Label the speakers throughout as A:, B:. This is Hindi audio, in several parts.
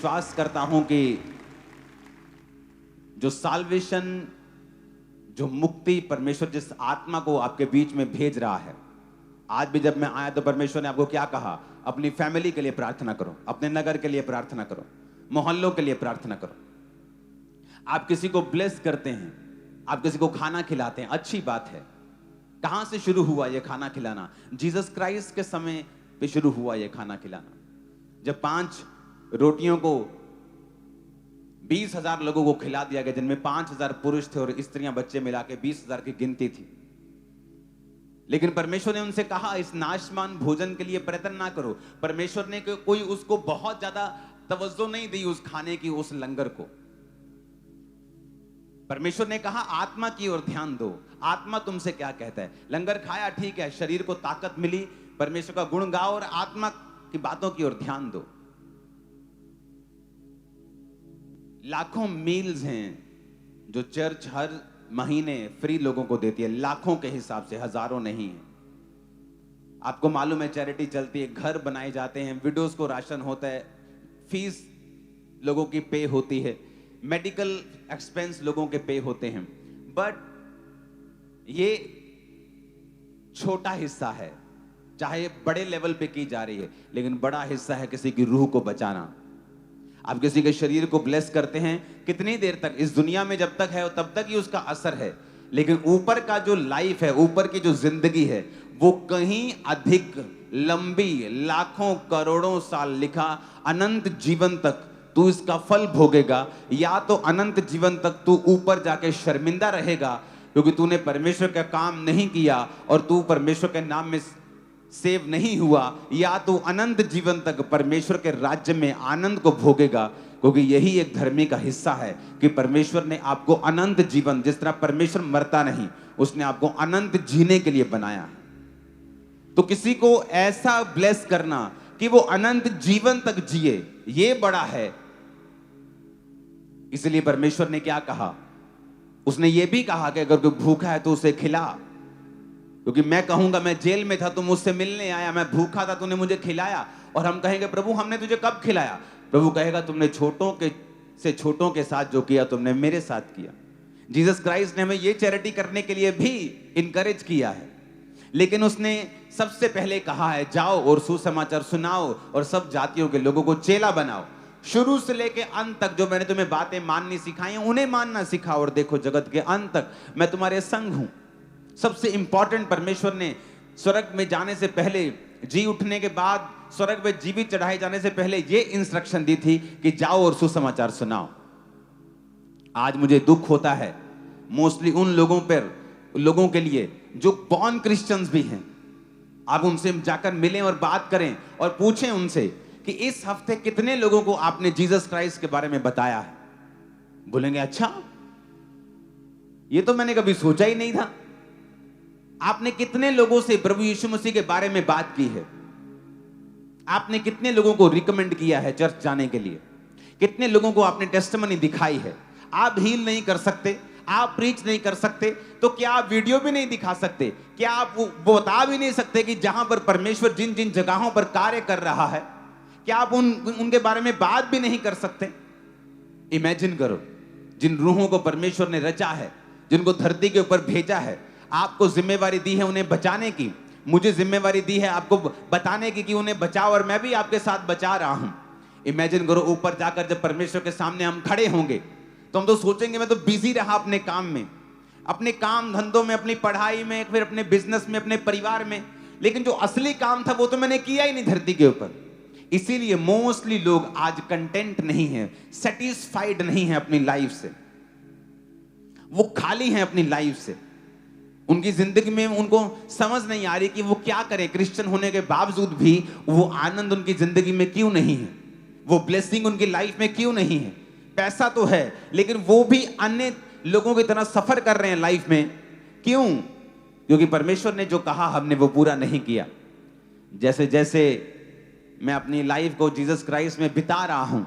A: विश्वास करता हूं कि जो साल्वेशन, जो मुक्ति परमेश्वर जिस आत्मा को आपके बीच में भेज रहा है, आज भी जब मैं आया तो परमेश्वर ने आपको क्या कहा? अपनी फैमिली के लिए प्रार्थना करो, अपने नगर के लिए प्रार्थना करो, मोहल्लों के लिए प्रार्थना करो। आप किसी को ब्लेस करते हैं, आप किसी को खाना खिलाते हैं, अच्छी बात है। कहां से शुरू हुआ यह खाना खिलाना? जीसस क्राइस्ट के समय पे शुरू हुआ यह खाना खिलाना, जब 5 रोटियों को 20,000 लोगों को खिला दिया गया, जिनमें 5,000 पुरुष थे और स्त्रियां बच्चे मिला के 20,000 की गिनती थी। लेकिन परमेश्वर ने उनसे कहा इस नाशवान भोजन के लिए प्रयत्न ना करो। परमेश्वर ने कोई उसको बहुत ज्यादा तवज्जो नहीं दी उस खाने की, उस लंगर को। परमेश्वर ने कहा आत्मा की ओर ध्यान दो। आत्मा तुमसे क्या कहता है? लंगर खाया, ठीक है, शरीर को ताकत मिली, परमेश्वर का गुण गाओ और आत्मा की बातों की ओर ध्यान दो। लाखों मील्स हैं जो चर्च हर महीने फ्री लोगों को देती है, लाखों के हिसाब से, हजारों नहीं है। आपको मालूम है चैरिटी चलती है, घर बनाए जाते हैं, विडोज को राशन होता है, फीस लोगों की पे होती है, मेडिकल एक्सपेंस लोगों के पे होते हैं। बट ये छोटा हिस्सा है, चाहे बड़े लेवल पे की जा रही है, लेकिन बड़ा हिस्सा है किसी की रूह को बचाना। आप किसी के शरीर को ब्लेस करते हैं, कितनी देर तक? इस दुनिया में जब तक है तब तक ही उसका असर है, लेकिन ऊपर का जो लाइफ है, ऊपर की जो जिंदगी है, वो कहीं अधिक लंबी, लाखों करोड़ों साल लिखा, अनंत जीवन तक तू इसका फल भोगेगा, या तो अनंत जीवन तक तू ऊपर जाके शर्मिंदा रहेगा क्योंकि तूने परमेश्वर का काम नहीं किया और तू परमेश्वर के नाम में सेव नहीं हुआ, या तो अनंत जीवन तक परमेश्वर के राज्य में आनंद को भोगेगा। क्योंकि यही एक धर्मी का हिस्सा है कि परमेश्वर ने आपको अनंत जीवन, जिस तरह परमेश्वर मरता नहीं, उसने आपको अनंत जीने के लिए बनाया है। तो किसी को ऐसा ब्लेस करना कि वो अनंत जीवन तक जिए, ये बड़ा है। इसलिए परमेश्वर ने क्या कहा? उसने ये भी कहा कि अगर कोई भूखा है तो उसे खिला। क्योंकि मैं कहूंगा मैं जेल में था, तू मुझसे मिलने आया, मैं भूखा था, तूने मुझे खिलाया। और हम कहेंगे प्रभु हमने तुझे कब खिलाया? प्रभु कहेगा तुमने छोटों के साथ जो किया तुमने मेरे साथ किया। जीसस क्राइस्ट ने हमें ये चैरिटी करने के लिए भी इनकरेज किया है, लेकिन उसने सबसे पहले कहा है जाओ और सुसमाचार सुनाओ और सब जातियों के लोगों को चेला बनाओ। शुरू से लेके अंत तक जो मैंने तुम्हें बातें माननी सिखाई उन्हें मानना सिखाओ, और देखो जगत के अंत तक मैं तुम्हारे संग हूं। सबसे इंपॉर्टेंट, परमेश्वर ने स्वर्ग में जाने से पहले, जी उठने के बाद, स्वर्ग में जीवित चढ़ाए जाने से पहले ये इंस्ट्रक्शन दी थी कि जाओ और सुसमाचार सुनाओ। आज मुझे दुख होता है मोस्टली उन लोगों के लिए जो बॉर्न क्रिश्चियंस भी हैं। आप उनसे जाकर मिलें और बात करें और पूछें उनसे कि इस हफ्ते कितने लोगों को आपने जीसस क्राइस्ट के बारे में बताया है? बोलेंगे अच्छा, ये तो मैंने कभी सोचा ही नहीं था। आपने कितने लोगों से प्रभु यीशु मसीह के बारे में बात की है? आपने कितने लोगों को रिकमेंड किया है चर्च जाने के लिए? कितने लोगों को आपने टेस्टिमनी दिखाई है? आप हील नहीं कर सकते, आप प्रीच नहीं कर सकते, तो क्या आप वीडियो भी नहीं दिखा सकते? क्या आप वो बता भी नहीं सकते कि जहां पर परमेश्वर जिन जिन जगहों पर कार्य कर रहा है, क्या आप उनके बारे में बात भी नहीं कर सकते? इमेजिन करो, जिन रूहों को परमेश्वर ने रचा है, जिनको धरती के ऊपर भेजा है, आपको जिम्मेवारी दी है उन्हें बचाने की, मुझे जिम्मेवारी दी है आपको बताने की कि उन्हें बचाओ, और मैं भी आपके साथ बचा रहा हूं। इमेजिन करो ऊपर जाकर जब परमेश्वर के सामने हम खड़े होंगे तो हम तो सोचेंगे मैं तो बिजी रहा अपने काम में, अपने काम धंधों में, अपनी पढ़ाई में, फिर अपने बिजनेस में, अपने परिवार में, लेकिन जो असली काम था वो तो मैंने किया ही नहीं धरती के ऊपर। इसीलिए मोस्टली लोग आज कंटेंट नहीं है, सेटिस्फाइड नहीं है अपनी लाइफ से, वो खाली हैं अपनी लाइफ से। उनकी जिंदगी में उनको समझ नहीं आ रही कि वो क्या करें। क्रिश्चियन होने के बावजूद भी वो आनंद उनकी जिंदगी में क्यों नहीं है, वो ब्लेसिंग उनकी लाइफ में क्यों नहीं है। पैसा तो है लेकिन वो भी अन्य लोगों की तरह सफर कर रहे हैं लाइफ में, क्यों? क्योंकि परमेश्वर ने जो कहा हमने वो पूरा नहीं किया। जैसे जैसे मैं अपनी लाइफ को जीसस क्राइस्ट में बिता रहा हूं,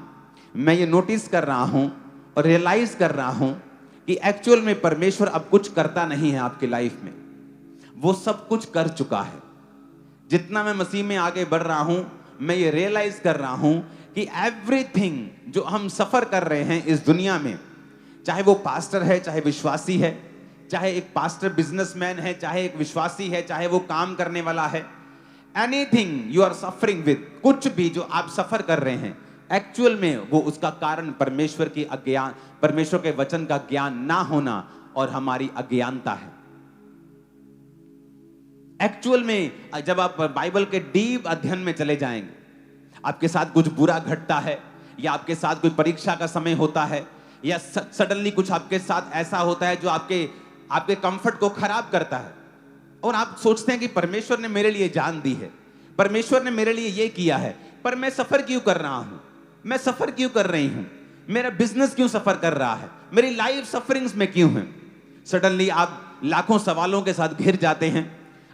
A: मैं ये नोटिस कर रहा हूं और रियलाइज कर रहा हूं कि एक्चुअल में परमेश्वर अब कुछ करता नहीं है आपकी लाइफ में, वो सब कुछ कर चुका है। जितना मैं मसीह में आगे बढ़ रहा हूं, मैं ये रियलाइज कर रहा हूं कि एवरीथिंग जो हम सफर कर रहे हैं इस दुनिया में, चाहे वो पास्टर है, चाहे विश्वासी है, चाहे एक पास्टर बिजनेसमैन है, चाहे एक विश्वासी है, चाहे वो काम करने वाला है, anything you are suffering with, कुछ भी जो आप सफर कर रहे हैं, एक्चुअल में वो उसका कारण परमेश्वर की अज्ञान, परमेश्वर के वचन का ज्ञान ना होना और हमारी अज्ञानता है। एक्चुअल में जब आप बाइबल के डीप अध्ययन में चले जाएंगे, आपके साथ कुछ बुरा घटता है, या आपके साथ कोई परीक्षा का समय होता है, या सडनली कुछ आपके साथ ऐसा होता है जो आपके कंफर्ट को खराब करता है, और आप सोचते हैं कि परमेश्वर ने मेरे लिए जान दी है, परमेश्वर ने मेरे लिए ये किया है, पर मैं सफर क्यों कर रहा हूं, मैं सफर क्यों कर रही हूं, मेरा बिजनेस क्यों सफर कर रहा है, मेरी लाइफ सफरिंग्स में क्यों है। सडनली आप लाखों सवालों के साथ घिर जाते हैं,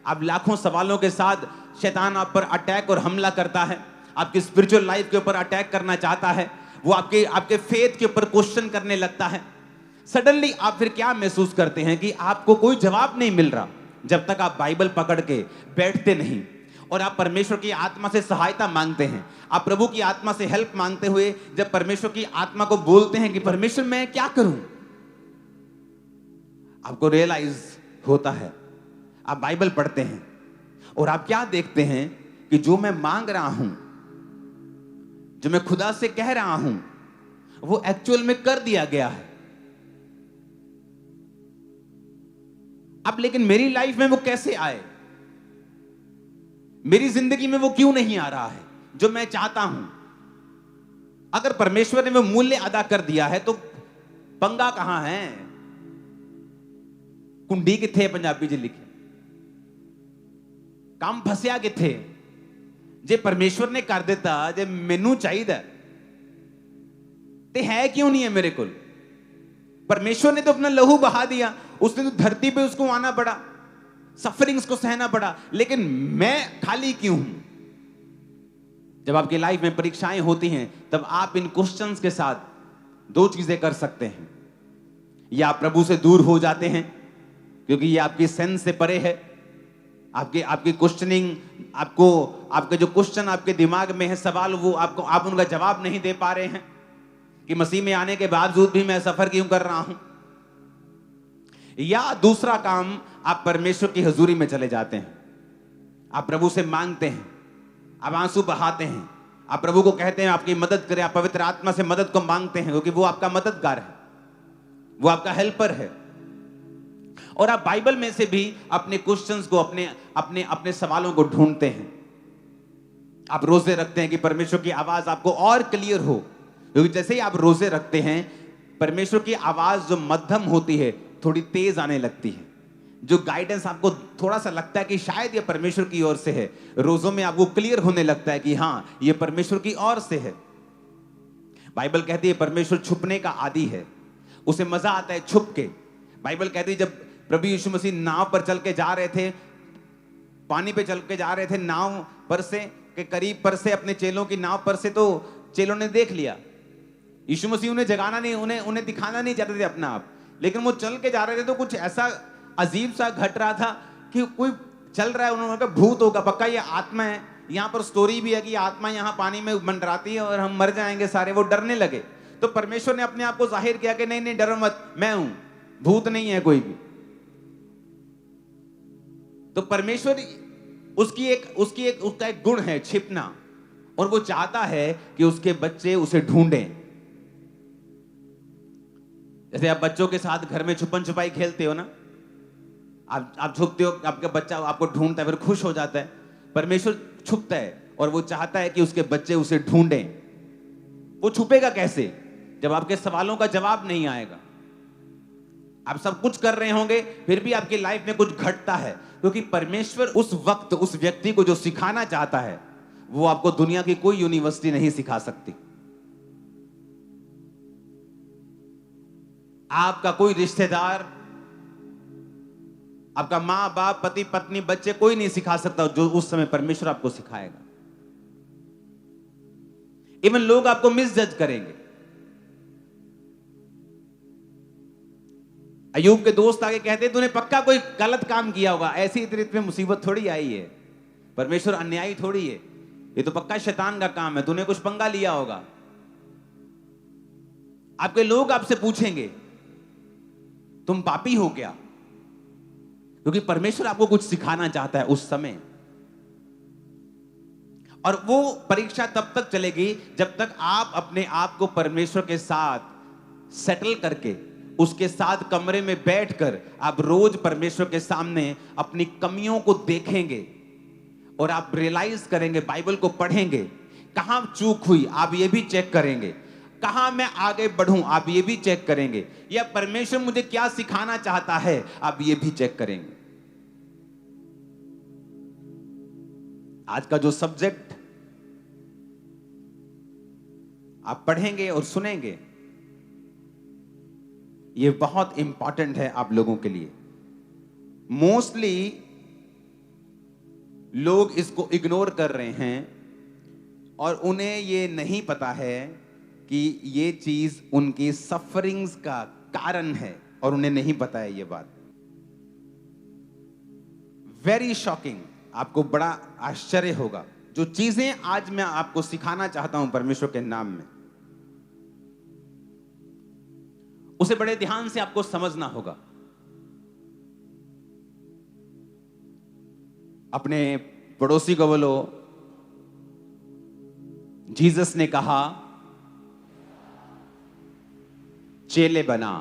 A: आप लाखों सवालों के साथ, शैतान आप पर अटैक और हमला करता है, आपकी स्पिरिचुअल लाइफ के ऊपर अटैक करना चाहता है, वो आपके फेथ के ऊपर क्वेश्चन करने लगता है। सडनली आप फिर क्या महसूस करते हैं कि आपको कोई जवाब नहीं मिल रहा, जब तक आप बाइबल पकड़ के बैठते नहीं और आप परमेश्वर की आत्मा से सहायता मांगते हैं, आप प्रभु की आत्मा से हेल्प मांगते हुए जब परमेश्वर की आत्मा को बोलते हैं कि परमेश्वर मैं क्या करूं, आपको रियलाइज होता है, आप बाइबल पढ़ते हैं और आप क्या देखते हैं कि जो मैं मांग रहा हूं, जो मैं खुदा से कह रहा हूं, वो एक्चुअल में कर दिया गया है। अब लेकिन मेरी लाइफ में वो कैसे आए, मेरी जिंदगी में वो क्यों नहीं आ रहा है जो मैं चाहता हूं। अगर परमेश्वर ने वो मूल्य अदा कर दिया है तो पंगा कहां है, कुंडी किथे पंजाबी जी लिखे, काम फसिया किथे, जे परमेश्वर ने कर दिता, जे मैनू चाहिए ते है क्यों नहीं है मेरे को। परमेश्वर ने तो अपना लहू बहा दिया, उसने तो धरती पे उसको आना पड़ा, सफरिंग्स को सहना पड़ा, लेकिन मैं खाली क्यों हूं। जब आपकी लाइफ में परीक्षाएं होती हैं तब आप इन क्वेश्चंस के साथ दो चीजें कर सकते हैं, या आप प्रभु से दूर हो जाते हैं क्योंकि ये आपकी सेंस से परे है, आपकी क्वेश्चनिंग, आपके जो क्वेश्चन आपके दिमाग में है, सवाल, वो आप उनका जवाब नहीं दे पा रहे हैं कि मसीह में आने के बावजूद भी मैं सफर क्यों कर रहा हूं। या दूसरा काम, आप परमेश्वर की हजूरी में चले जाते हैं, आप प्रभु से मांगते हैं, आप आंसू बहाते हैं, आप प्रभु को कहते हैं आपकी मदद करे, आप पवित्र आत्मा से मदद को मांगते हैं क्योंकि वो आपका मददगार है, वो आपका हेल्पर है। और आप बाइबल में से भी अपने क्वेश्चंस को, अपने सवालों को ढूंढते हैं। आप रोजे रखते हैं कि परमेश्वर की आवाज आपको और क्लियर हो, क्योंकि जैसे ही आप रोजे रखते हैं परमेश्वर की आवाज जो मध्यम होती है थोड़ी तेज आने लगती है, जो गाइडेंस आपको थोड़ा सा लगता है कि शायद ये परमेश्वर की ओर से है, रोजों में आपको क्लियर होने लगता है कि हां ये परमेश्वर की ओर से है। बाइबल कहती है परमेश्वर छुपने का आदी है, उसे मजा आता है छुप के। बाइबल कहती है जब प्रभु यीशु मसीह नाव पर चल के जा रहे थे, पानी पे चल के जा रहे थे, नाव पर से के करीब पर से, अपने चेलों की नाव पर से, तो चेलों ने देख लिया। यीशु मसीह उन्हें जगाना नहीं, उन्हें दिखाना नहीं चाहते थे अपना आप, लेकिन वो चल के जा रहे थे तो कुछ ऐसा अजीब सा घट रहा था कि कोई चल रहा है, उन्होंने कहा भूत होगा पक्का, ये आत्मा है। यहाँ पर स्टोरी भी है कि आत्मा यहाँ पानी में मंडराती है और हम मर जाएंगे सारे। वो डरने लगे तो परमेश्वर ने अपने आप को जाहिर किया कि नहीं नहीं डरो मत, मैं हूं, भूत नहीं है कोई भी। तो परमेश्वर उसका एक गुण है छिपना, और वो चाहता है कि उसके बच्चे उसे ढूंढें। जैसे आप बच्चों के साथ घर में छुपन छुपाई खेलते हो ना, आप छुपते हो, आपका बच्चा आपको ढूंढता है, फिर खुश हो जाता है। परमेश्वर छुपता है और वो चाहता है कि उसके बच्चे उसे ढूंढें। वो छुपेगा कैसे? जब आपके सवालों का जवाब नहीं आएगा। आप सब कुछ कर रहे होंगे फिर भी आपकी लाइफ में कुछ घटता है, क्योंकि परमेश्वर उस वक्त उस व्यक्ति को जो सिखाना चाहता है वो आपको दुनिया की कोई यूनिवर्सिटी नहीं सिखा सकती। आपका कोई रिश्तेदार, आपका मां बाप, पति पत्नी, बच्चे, कोई नहीं सिखा सकता जो उस समय परमेश्वर आपको सिखाएगा। इवन लोग आपको मिसजज करेंगे। अयूब के दोस्त आके कहते तूने पक्का कोई गलत काम किया होगा, ऐसी इतनी मुसीबत थोड़ी आई है, परमेश्वर अन्यायी थोड़ी है। ये तो पक्का शैतान का काम है, तूने कुछ पंगा लिया होगा। आपके लोग आपसे पूछेंगे तुम पापी हो क्या, क्योंकि परमेश्वर आपको कुछ सिखाना चाहता है उस समय। और वो परीक्षा तब तक चलेगी जब तक आप अपने आप को परमेश्वर के साथ सेटल करके, उसके साथ कमरे में बैठकर आप रोज परमेश्वर के सामने अपनी कमियों को देखेंगे और आप रियलाइज करेंगे, बाइबल को पढ़ेंगे, कहां चूक हुई आप ये भी चेक करेंगे, कहां मैं आगे बढ़ूं आप ये भी चेक करेंगे, या परमेश्वर मुझे क्या सिखाना चाहता है आप ये भी चेक करेंगे। आज का जो सब्जेक्ट आप पढ़ेंगे और सुनेंगे ये बहुत इंपॉर्टेंट है आप लोगों के लिए। मोस्टली लोग इसको इग्नोर कर रहे हैं और उन्हें ये नहीं पता है कि ये चीज उनकी सफरिंग्स का कारण है, और उन्हें नहीं पता है ये बात। वेरी शॉकिंग, आपको बड़ा आश्चर्य होगा जो चीजें आज मैं आपको सिखाना चाहता हूं परमेश्वर के नाम में, उसे बड़े ध्यान से आपको समझना होगा। अपने पड़ोसी को बोलो, जीसस ने कहा चेले बना।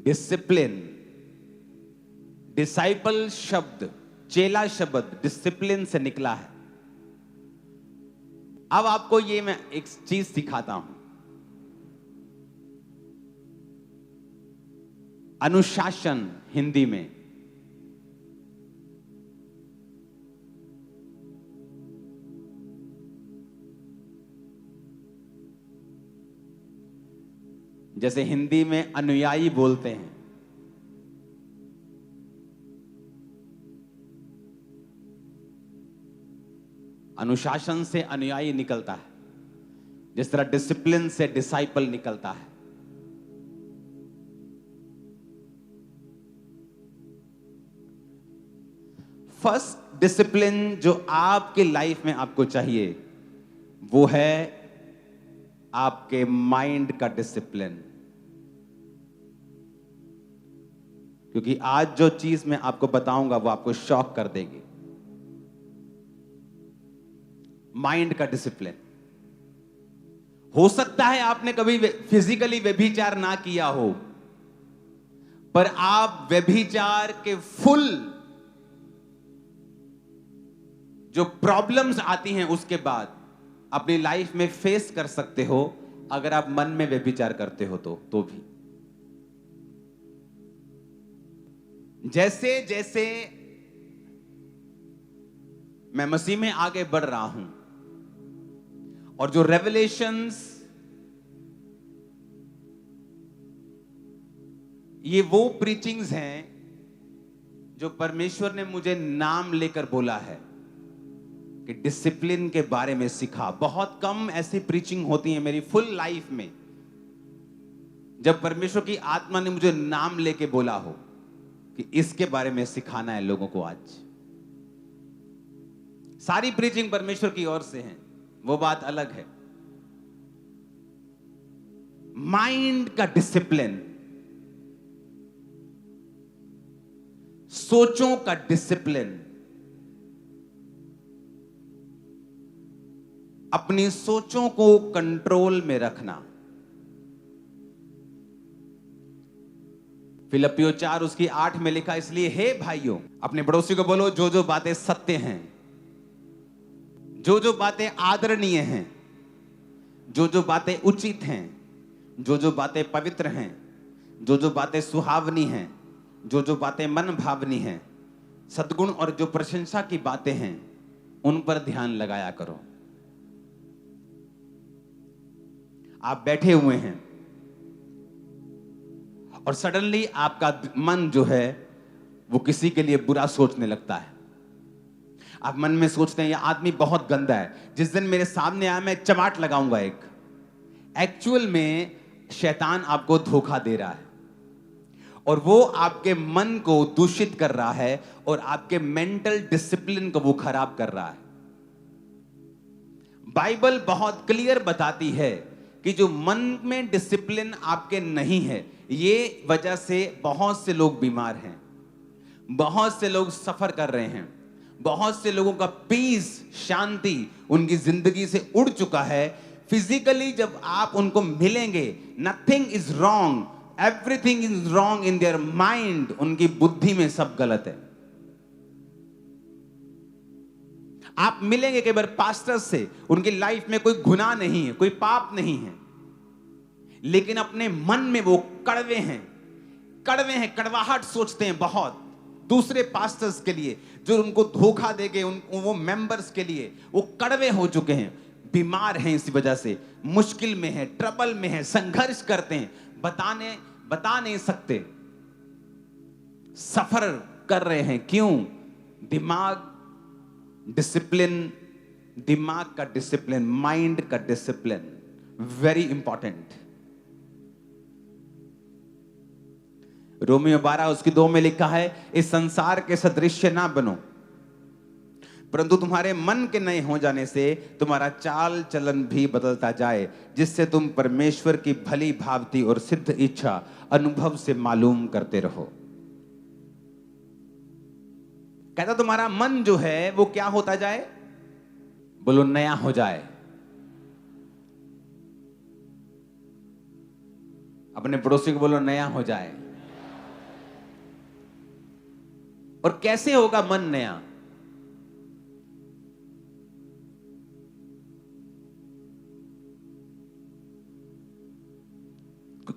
A: डिसिप्लिन, डिसाइपल शब्द, चेला शब्द डिसिप्लिन से निकला है। अब आपको ये मैं एक चीज सिखाता हूं, अनुशासन हिंदी में। जैसे हिंदी में अनुयायी बोलते हैं, अनुशासन से अनुयायी निकलता है, जिस तरह डिसिप्लिन से डिसाइपल निकलता है। फर्स्ट डिसिप्लिन जो आपके लाइफ में आपको चाहिए वो है आपके माइंड का डिसिप्लिन। क्योंकि आज जो चीज मैं आपको बताऊंगा वो आपको शॉक कर देगी। माइंड का डिसिप्लिन। हो सकता है आपने कभी फिजिकली व्यभिचार ना किया हो, पर आप व्यभिचार के फुल जो प्रॉब्लम्स आती हैं उसके बाद अपनी लाइफ में फेस कर सकते हो अगर आप मन में व्यभिचार करते हो तो भी। जैसे जैसे मैं मसीह में आगे बढ़ रहा हूं और जो रेवलेशंस, ये वो प्रीचिंग्स हैं जो परमेश्वर ने मुझे नाम लेकर बोला है कि डिसिप्लिन के बारे में सिखा। बहुत कम ऐसी प्रीचिंग होती है मेरी फुल लाइफ में जब परमेश्वर की आत्मा ने मुझे नाम लेके बोला हो कि इसके बारे में सिखाना है लोगों को। आज सारी प्रीचिंग परमेश्वर की ओर से है, वो बात अलग है। माइंड का डिसिप्लिन, सोचों का डिसिप्लिन, अपनी सोचों को कंट्रोल में रखना। फिलिप्पियों 4 उसकी 8 में लिखा, इसलिए हे भाइयों अपने पड़ोसी को बोलो जो जो बातें सत्य हैं, जो जो बातें आदरणीय हैं, जो जो बातें उचित हैं, जो जो बातें पवित्र हैं, जो जो बातें सुहावनी हैं, जो जो बातें मन भावनी हैं, सद्गुण और जो प्रशंसा की बातें हैं, उन पर ध्यान लगाया करो। आप बैठे हुए हैं और सडनली आपका मन जो है वो किसी के लिए बुरा सोचने लगता है। आप मन में सोचते हैं ये आदमी बहुत गंदा है, जिस दिन मेरे सामने आया मैं चमाट लगाऊंगा एक। एक्चुअल में शैतान आपको धोखा दे रहा है और वो आपके मन को दूषित कर रहा है और आपके मेंटल डिसिप्लिन को वो खराब कर रहा है। बाइबल बहुत क्लियर बताती है कि जो मन में डिसिप्लिन आपके नहीं है, ये वजह से बहुत से लोग बीमार हैं, बहुत से लोग सफर कर रहे हैं, बहुत से लोगों का पीस, शांति उनकी जिंदगी से उड़ चुका है। फिजिकली जब आप उनको मिलेंगे, nothing is wrong, everything is wrong in their mind, उनकी बुद्धि में सब गलत है। आप मिलेंगे कई बार पास्टर से, उनकी लाइफ में कोई गुनाह नहीं है, कोई पाप नहीं है, लेकिन अपने मन में वो कड़वे हैं, कड़वाहट सोचते हैं बहुत दूसरे पास्टर्स के लिए, जो उनको धोखा देंगे, वो मेंबर्स के लिए वो कड़वे हो चुके हैं, बीमार हैं, इसी वजह से मुश्किल में है, ट्रबल में है, संघर्ष करते हैं, बता नहीं सकते, सफर कर रहे हैं। क्यों? दिमाग का डिसिप्लिन, माइंड का डिसिप्लिन वेरी इंपॉर्टेंट। रोमियो 12 उसकी 2 में लिखा है, इस संसार के सदृश्य ना बनो, परंतु तुम्हारे मन के नए हो जाने से तुम्हारा चाल चलन भी बदलता जाए, जिससे तुम परमेश्वर की भली भांति और सिद्ध इच्छा अनुभव से मालूम करते रहो। कहता तुम्हारा मन जो है वो क्या होता जाए? बोलो नया हो जाए। अपने पड़ोसी को बोलो नया हो जाए। और कैसे होगा मन नया?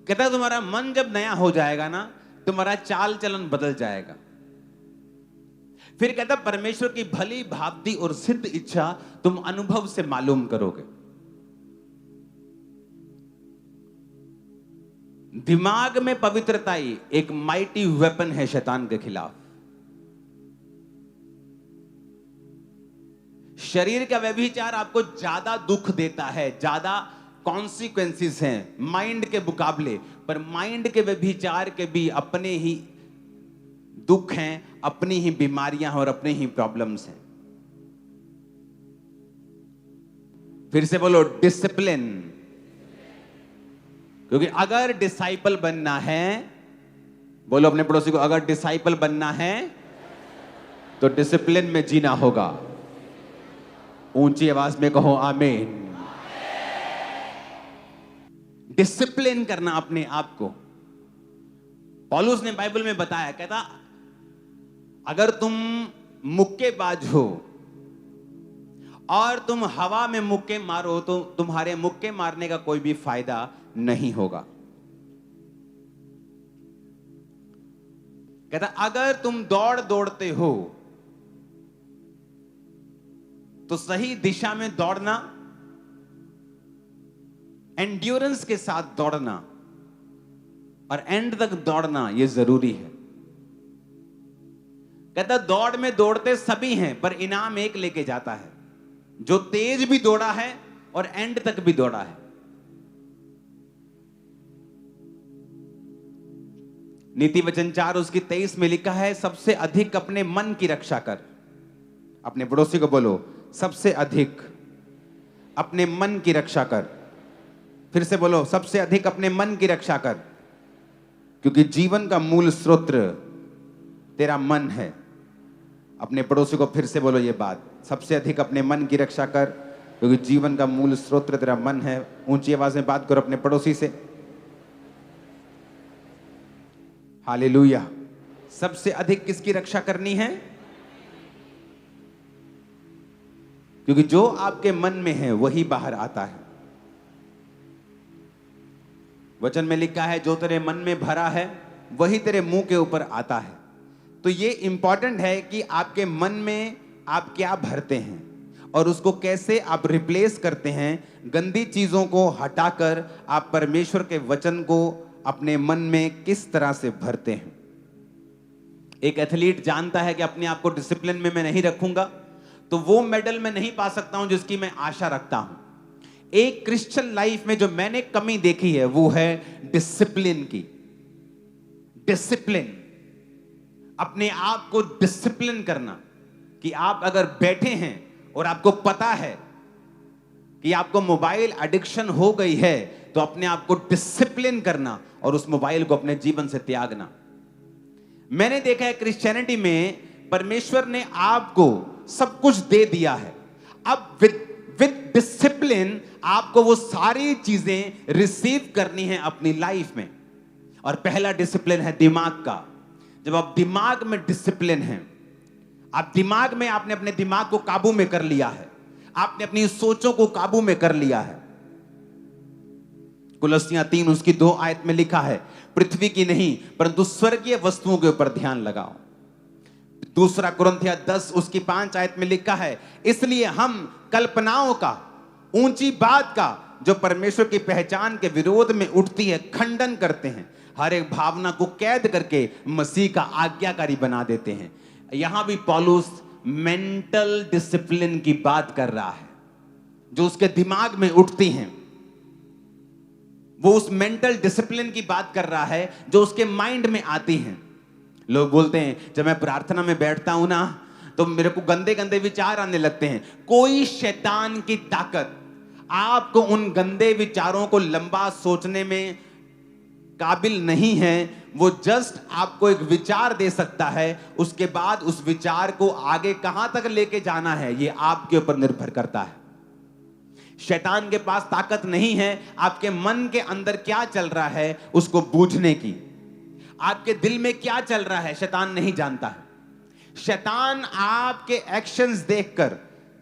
A: कहता तुम्हारा मन जब नया हो जाएगा ना, तुम्हारा चाल चलन बदल जाएगा। फिर कहता परमेश्वर की भली भांति और सिद्ध इच्छा तुम अनुभव से मालूम करोगे। दिमाग में पवित्रता ही एक माइटी वेपन है शैतान के खिलाफ। शरीर का व्यभिचार आपको ज्यादा दुख देता है, ज्यादा कॉन्सिक्वेंसेस हैं माइंड के मुकाबले, पर माइंड के व्यभिचार के भी अपने ही दुख हैं, अपनी ही बीमारियां हैं और अपने ही प्रॉब्लम्स हैं। फिर से बोलो डिसिप्लिन। क्योंकि अगर डिसाइपल बनना है, बोलो अपने पड़ोसी को, अगर डिसाइपल बनना है तो डिसिप्लिन में जीना होगा। ऊंची आवाज में कहो आमीन। डिसिप्लिन करना अपने आप को। पौलुस ने बाइबल में बताया, कहता अगर तुम मुक्केबाज हो और तुम हवा में मुक्के मारो तो तुम्हारे मुक्के मारने का कोई भी फायदा नहीं होगा। कहता अगर तुम दौड़ते हो तो सही दिशा में दौड़ना, एंड्योरेंस के साथ दौड़ना और एंड तक दौड़ना यह जरूरी है। कहता दौड़ में दौड़ते सभी हैं, पर इनाम एक लेके जाता है, जो तेज भी दौड़ा है और एंड तक भी दौड़ा है। नीति वचन 4 उसकी 23 में लिखा है, सबसे अधिक अपने मन की रक्षा कर। अपने पड़ोसी को बोलो, सबसे अधिक अपने मन की रक्षा कर। फिर से बोलो, सबसे अधिक अपने मन की रक्षा कर, क्योंकि जीवन का मूल स्रोत तेरा मन है। अपने पड़ोसी को फिर से बोलो ये बात, सबसे अधिक अपने मन की रक्षा कर, क्योंकि जीवन का मूल स्रोत तेरा मन है। ऊंची आवाज में बात करो अपने पड़ोसी से। हालेलुया। सबसे अधिक किसकी रक्षा करनी है? क्योंकि जो आपके मन में है वही बाहर आता है। वचन में लिखा है, जो तेरे मन में भरा है वही तेरे मुंह के ऊपर आता है। तो ये इंपॉर्टेंट है कि आपके मन में आप क्या भरते हैं और उसको कैसे आप रिप्लेस करते हैं। गंदी चीजों को हटाकर आप परमेश्वर के वचन को अपने मन में किस तरह से भरते हैं। एक एथलीट जानता है कि अपने आप को डिसिप्लिन में मैं नहीं रखूंगा तो वो मेडल मैं नहीं पा सकता हूं जिसकी मैं आशा रखता हूं। एक क्रिश्चियन लाइफ में जो मैंने कमी देखी है वो है डिसिप्लिन की। डिसिप्लिन, अपने आप को डिसिप्लिन करना, कि आप अगर बैठे हैं और आपको पता है कि आपको मोबाइल एडिक्शन हो गई है, तो अपने आप को डिसिप्लिन करना और उस मोबाइल को अपने जीवन से त्यागना। मैंने देखा है क्रिश्चियनिटी में परमेश्वर ने आपको सब कुछ दे दिया है, अब विद डिसिप्लिन आपको वो सारी चीजें रिसीव करनी है अपनी लाइफ में। और पहला डिसिप्लिन है दिमाग का। जब आप दिमाग में डिसिप्लिन हैं, आप दिमाग में, आपने अपने दिमाग को काबू में कर लिया है, आपने अपनी सोचों को काबू में कर लिया है। कुलस्सियां 3 उसकी 2 आयत में लिखा है, पृथ्वी की नहीं परंतु स्वर्गीय वस्तुओं के ऊपर ध्यान लगाओ। दूसरा कुरिन्थिया 10 उसकी 5 आयत में लिखा है, इसलिए हम कल्पनाओं का, ऊंची बात का जो परमेश्वर की पहचान के विरोध में उठती है खंडन करते हैं, हर एक भावना को कैद करके मसीह का आज्ञाकारी बना देते हैं। यहां भी पौलुस मेंटल डिसिप्लिन की बात कर रहा है, जो उसके दिमाग में उठती हैं, वो उस मेंटल डिसिप्लिन की बात कर रहा है जो उसके माइंड में आती हैं। लोग बोलते हैं जब मैं प्रार्थना में बैठता हूं ना, तो मेरे को गंदे गंदे विचार आने लगते हैं। कोई शैतान की ताकत आपको उन गंदे विचारों को लंबा सोचने में काबिल नहीं है। वो जस्ट आपको एक विचार दे सकता है, उसके बाद उस विचार को आगे कहां तक लेके जाना है ये आपके ऊपर निर्भर करता है। शैतान के पास ताकत नहीं है आपके मन के अंदर क्या चल रहा है उसको बूझने की। आपके दिल में क्या चल रहा है शैतान नहीं जानता है। शैतान आपके एक्शंस देखकर,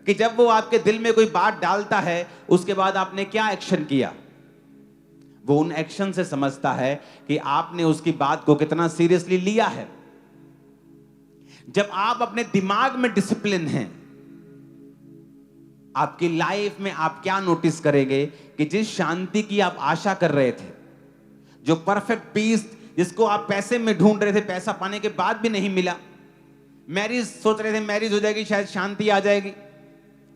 A: कि जब वो आपके दिल में कोई बात डालता है उसके बाद आपने क्या एक्शन किया, वो उन एक्शन से समझता है कि आपने उसकी बात को कितना सीरियसली लिया है। जब आप अपने दिमाग में डिसिप्लिन हैं, आपकी लाइफ में आप क्या नोटिस करेंगे कि जिस शांति की आप आशा कर रहे थे, जो परफेक्ट पीस जिसको आप पैसे में ढूंढ रहे थे, पैसा पाने के बाद भी नहीं मिला, मैरिज सोच रहे थे मैरिज हो जाएगी शायद शांति आ जाएगी,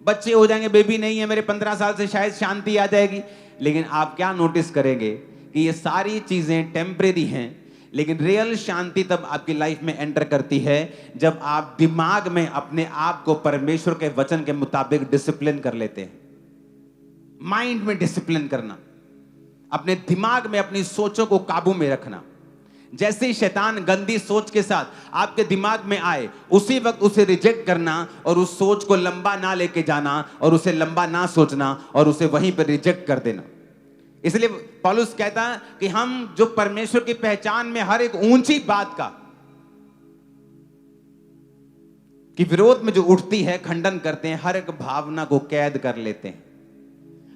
A: बच्चे हो जाएंगे, बेबी नहीं है मेरे 15 साल से शायद शांति आ जाएगी, लेकिन आप क्या नोटिस करेंगे कि ये सारी चीजें टेम्परेरी हैं। लेकिन रियल शांति तब आपकी लाइफ में एंटर करती है जब आप दिमाग में अपने आप को परमेश्वर के वचन के मुताबिक डिसिप्लिन कर लेते हैं। माइंड में डिसिप्लिन करना, अपने दिमाग में अपनी सोचों को काबू में रखना। जैसे ही शैतान गंदी सोच के साथ आपके दिमाग में आए, उसी वक्त उसे रिजेक्ट करना और उस सोच को लंबा ना लेके जाना और उसे लंबा ना सोचना और उसे वहीं पर रिजेक्ट कर देना। इसलिए पौलुस कहता है कि हम जो परमेश्वर की पहचान में हर एक ऊंची बात का कि विरोध में जो उठती है खंडन करते हैं, हर एक भावना को कैद कर लेते हैं,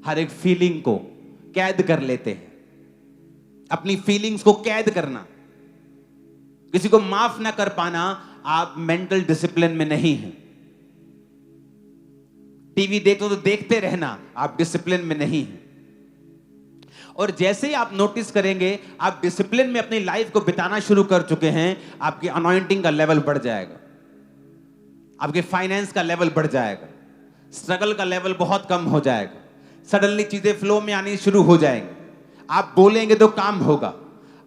A: हर एक फीलिंग को कैद कर लेते हैं। अपनी फीलिंग्स को कैद करना, किसी को माफ ना कर पाना, आप मेंटल डिसिप्लिन में नहीं हैं। टीवी देखो तो देखते रहना, आप डिसिप्लिन में नहीं हैं। और जैसे ही आप नोटिस करेंगे आप डिसिप्लिन में अपनी लाइफ को बिताना शुरू कर चुके हैं, आपकी अनॉइंटिंग का लेवल बढ़ जाएगा, आपके फाइनेंस का लेवल बढ़ जाएगा, स्ट्रगल का लेवल बहुत कम हो जाएगा, सडनली चीजें फ्लो में आनी शुरू हो जाएंगी। आप बोलेंगे तो काम होगा,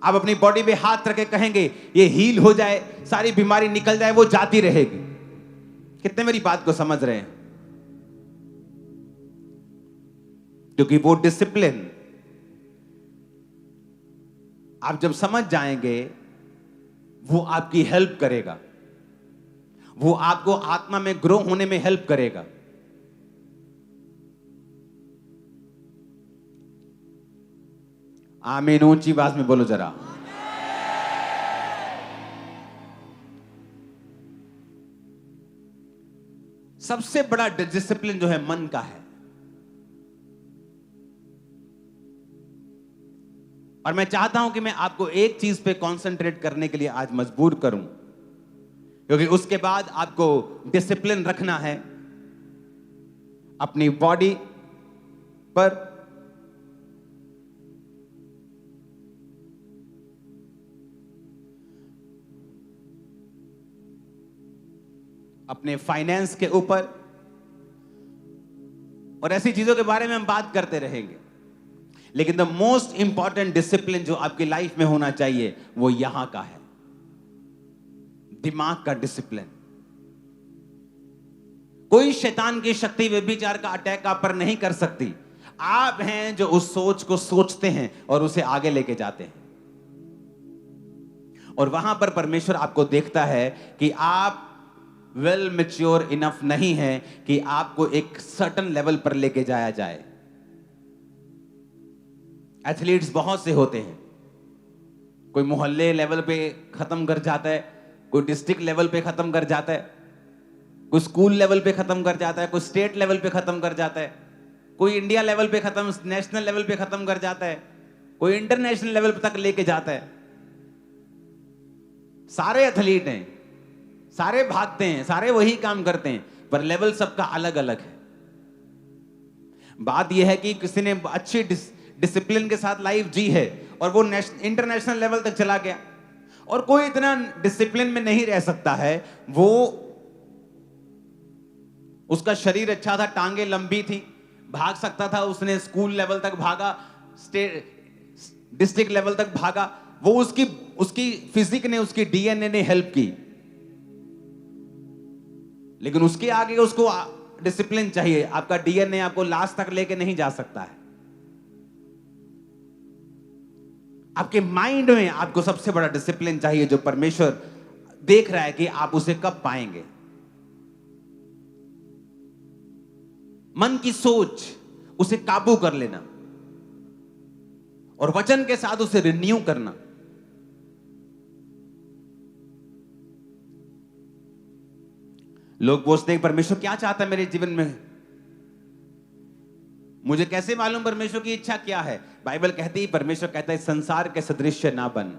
A: आप अपनी बॉडी पे हाथ रख के कहेंगे ये हील हो जाए, सारी बीमारी निकल जाए, वो जाती रहेगी। कितने मेरी बात को समझ रहे हैं? क्योंकि वो डिसिप्लिन आप जब समझ जाएंगे, वो आपकी हेल्प करेगा, वो आपको आत्मा में ग्रो होने में हेल्प करेगा। आमीन, ऊंची आवाज में बोलो जरा। सबसे बड़ा डिसिप्लिन जो है मन का है। और मैं चाहता हूं कि मैं आपको एक चीज पे कंसंट्रेट करने के लिए आज मजबूर करूं, क्योंकि उसके बाद आपको डिसिप्लिन रखना है अपनी बॉडी पर, अपने फाइनेंस के ऊपर, और ऐसी चीजों के बारे में हम बात करते रहेंगे। लेकिन द मोस्ट इंपॉर्टेंट डिसिप्लिन जो आपकी लाइफ में होना चाहिए वो यहां का है, दिमाग का डिसिप्लिन। कोई शैतान की शक्ति व्यभिचार का अटैक आप पर नहीं कर सकती। आप हैं जो उस सोच को सोचते हैं और उसे आगे लेके जाते हैं, और वहां पर परमेश्वर आपको देखता है कि आप वेल मैच्योर इनफ नहीं है कि आपको एक सर्टेन लेवल पर लेके जाया जाए। एथलीट्स बहुत से होते हैं, कोई मोहल्ले लेवल पे खत्म कर जाता है, कोई डिस्ट्रिक्ट लेवल पे खत्म कर जाता है, कोई स्कूल लेवल पे खत्म कर जाता है, कोई स्टेट लेवल पे खत्म कर जाता है, कोई इंडिया लेवल पे खत्म, नेशनल लेवल पे खत्म कर जाता है, कोई इंटरनेशनल लेवल तक लेके जाता है। सारे एथलीट हैं, सारे भागते हैं, सारे वही काम करते हैं, पर लेवल सबका अलग अलग है। बात यह है कि किसी ने अच्छी डिसिप्लिन के साथ लाइफ जी है और वो इंटरनेशनल लेवल तक चला गया, और कोई इतना डिसिप्लिन में नहीं रह सकता है। वो उसका शरीर अच्छा था, टांगे लंबी थी, भाग सकता था, उसने स्कूल लेवल तक भागा, स्टेट डिस्ट्रिक्ट लेवल तक भागा, वो उसकी फिजिक ने, उसकी डीएनए ने हेल्प की, लेकिन उसके आगे उसको डिसिप्लिन चाहिए। आपका डीएनए आपको लास्ट तक लेके नहीं जा सकता है। आपके माइंड में आपको सबसे बड़ा डिसिप्लिन चाहिए, जो परमेश्वर देख रहा है कि आप उसे कब पाएंगे। मन की सोच, उसे काबू कर लेना और वचन के साथ उसे रिन्यू करना। लोग पूछते हैं परमेश्वर क्या चाहता है मेरे जीवन में, मुझे कैसे मालूम परमेश्वर की इच्छा क्या है। बाइबल कहती है, परमेश्वर कहता है संसार के सदृश्य ना बन।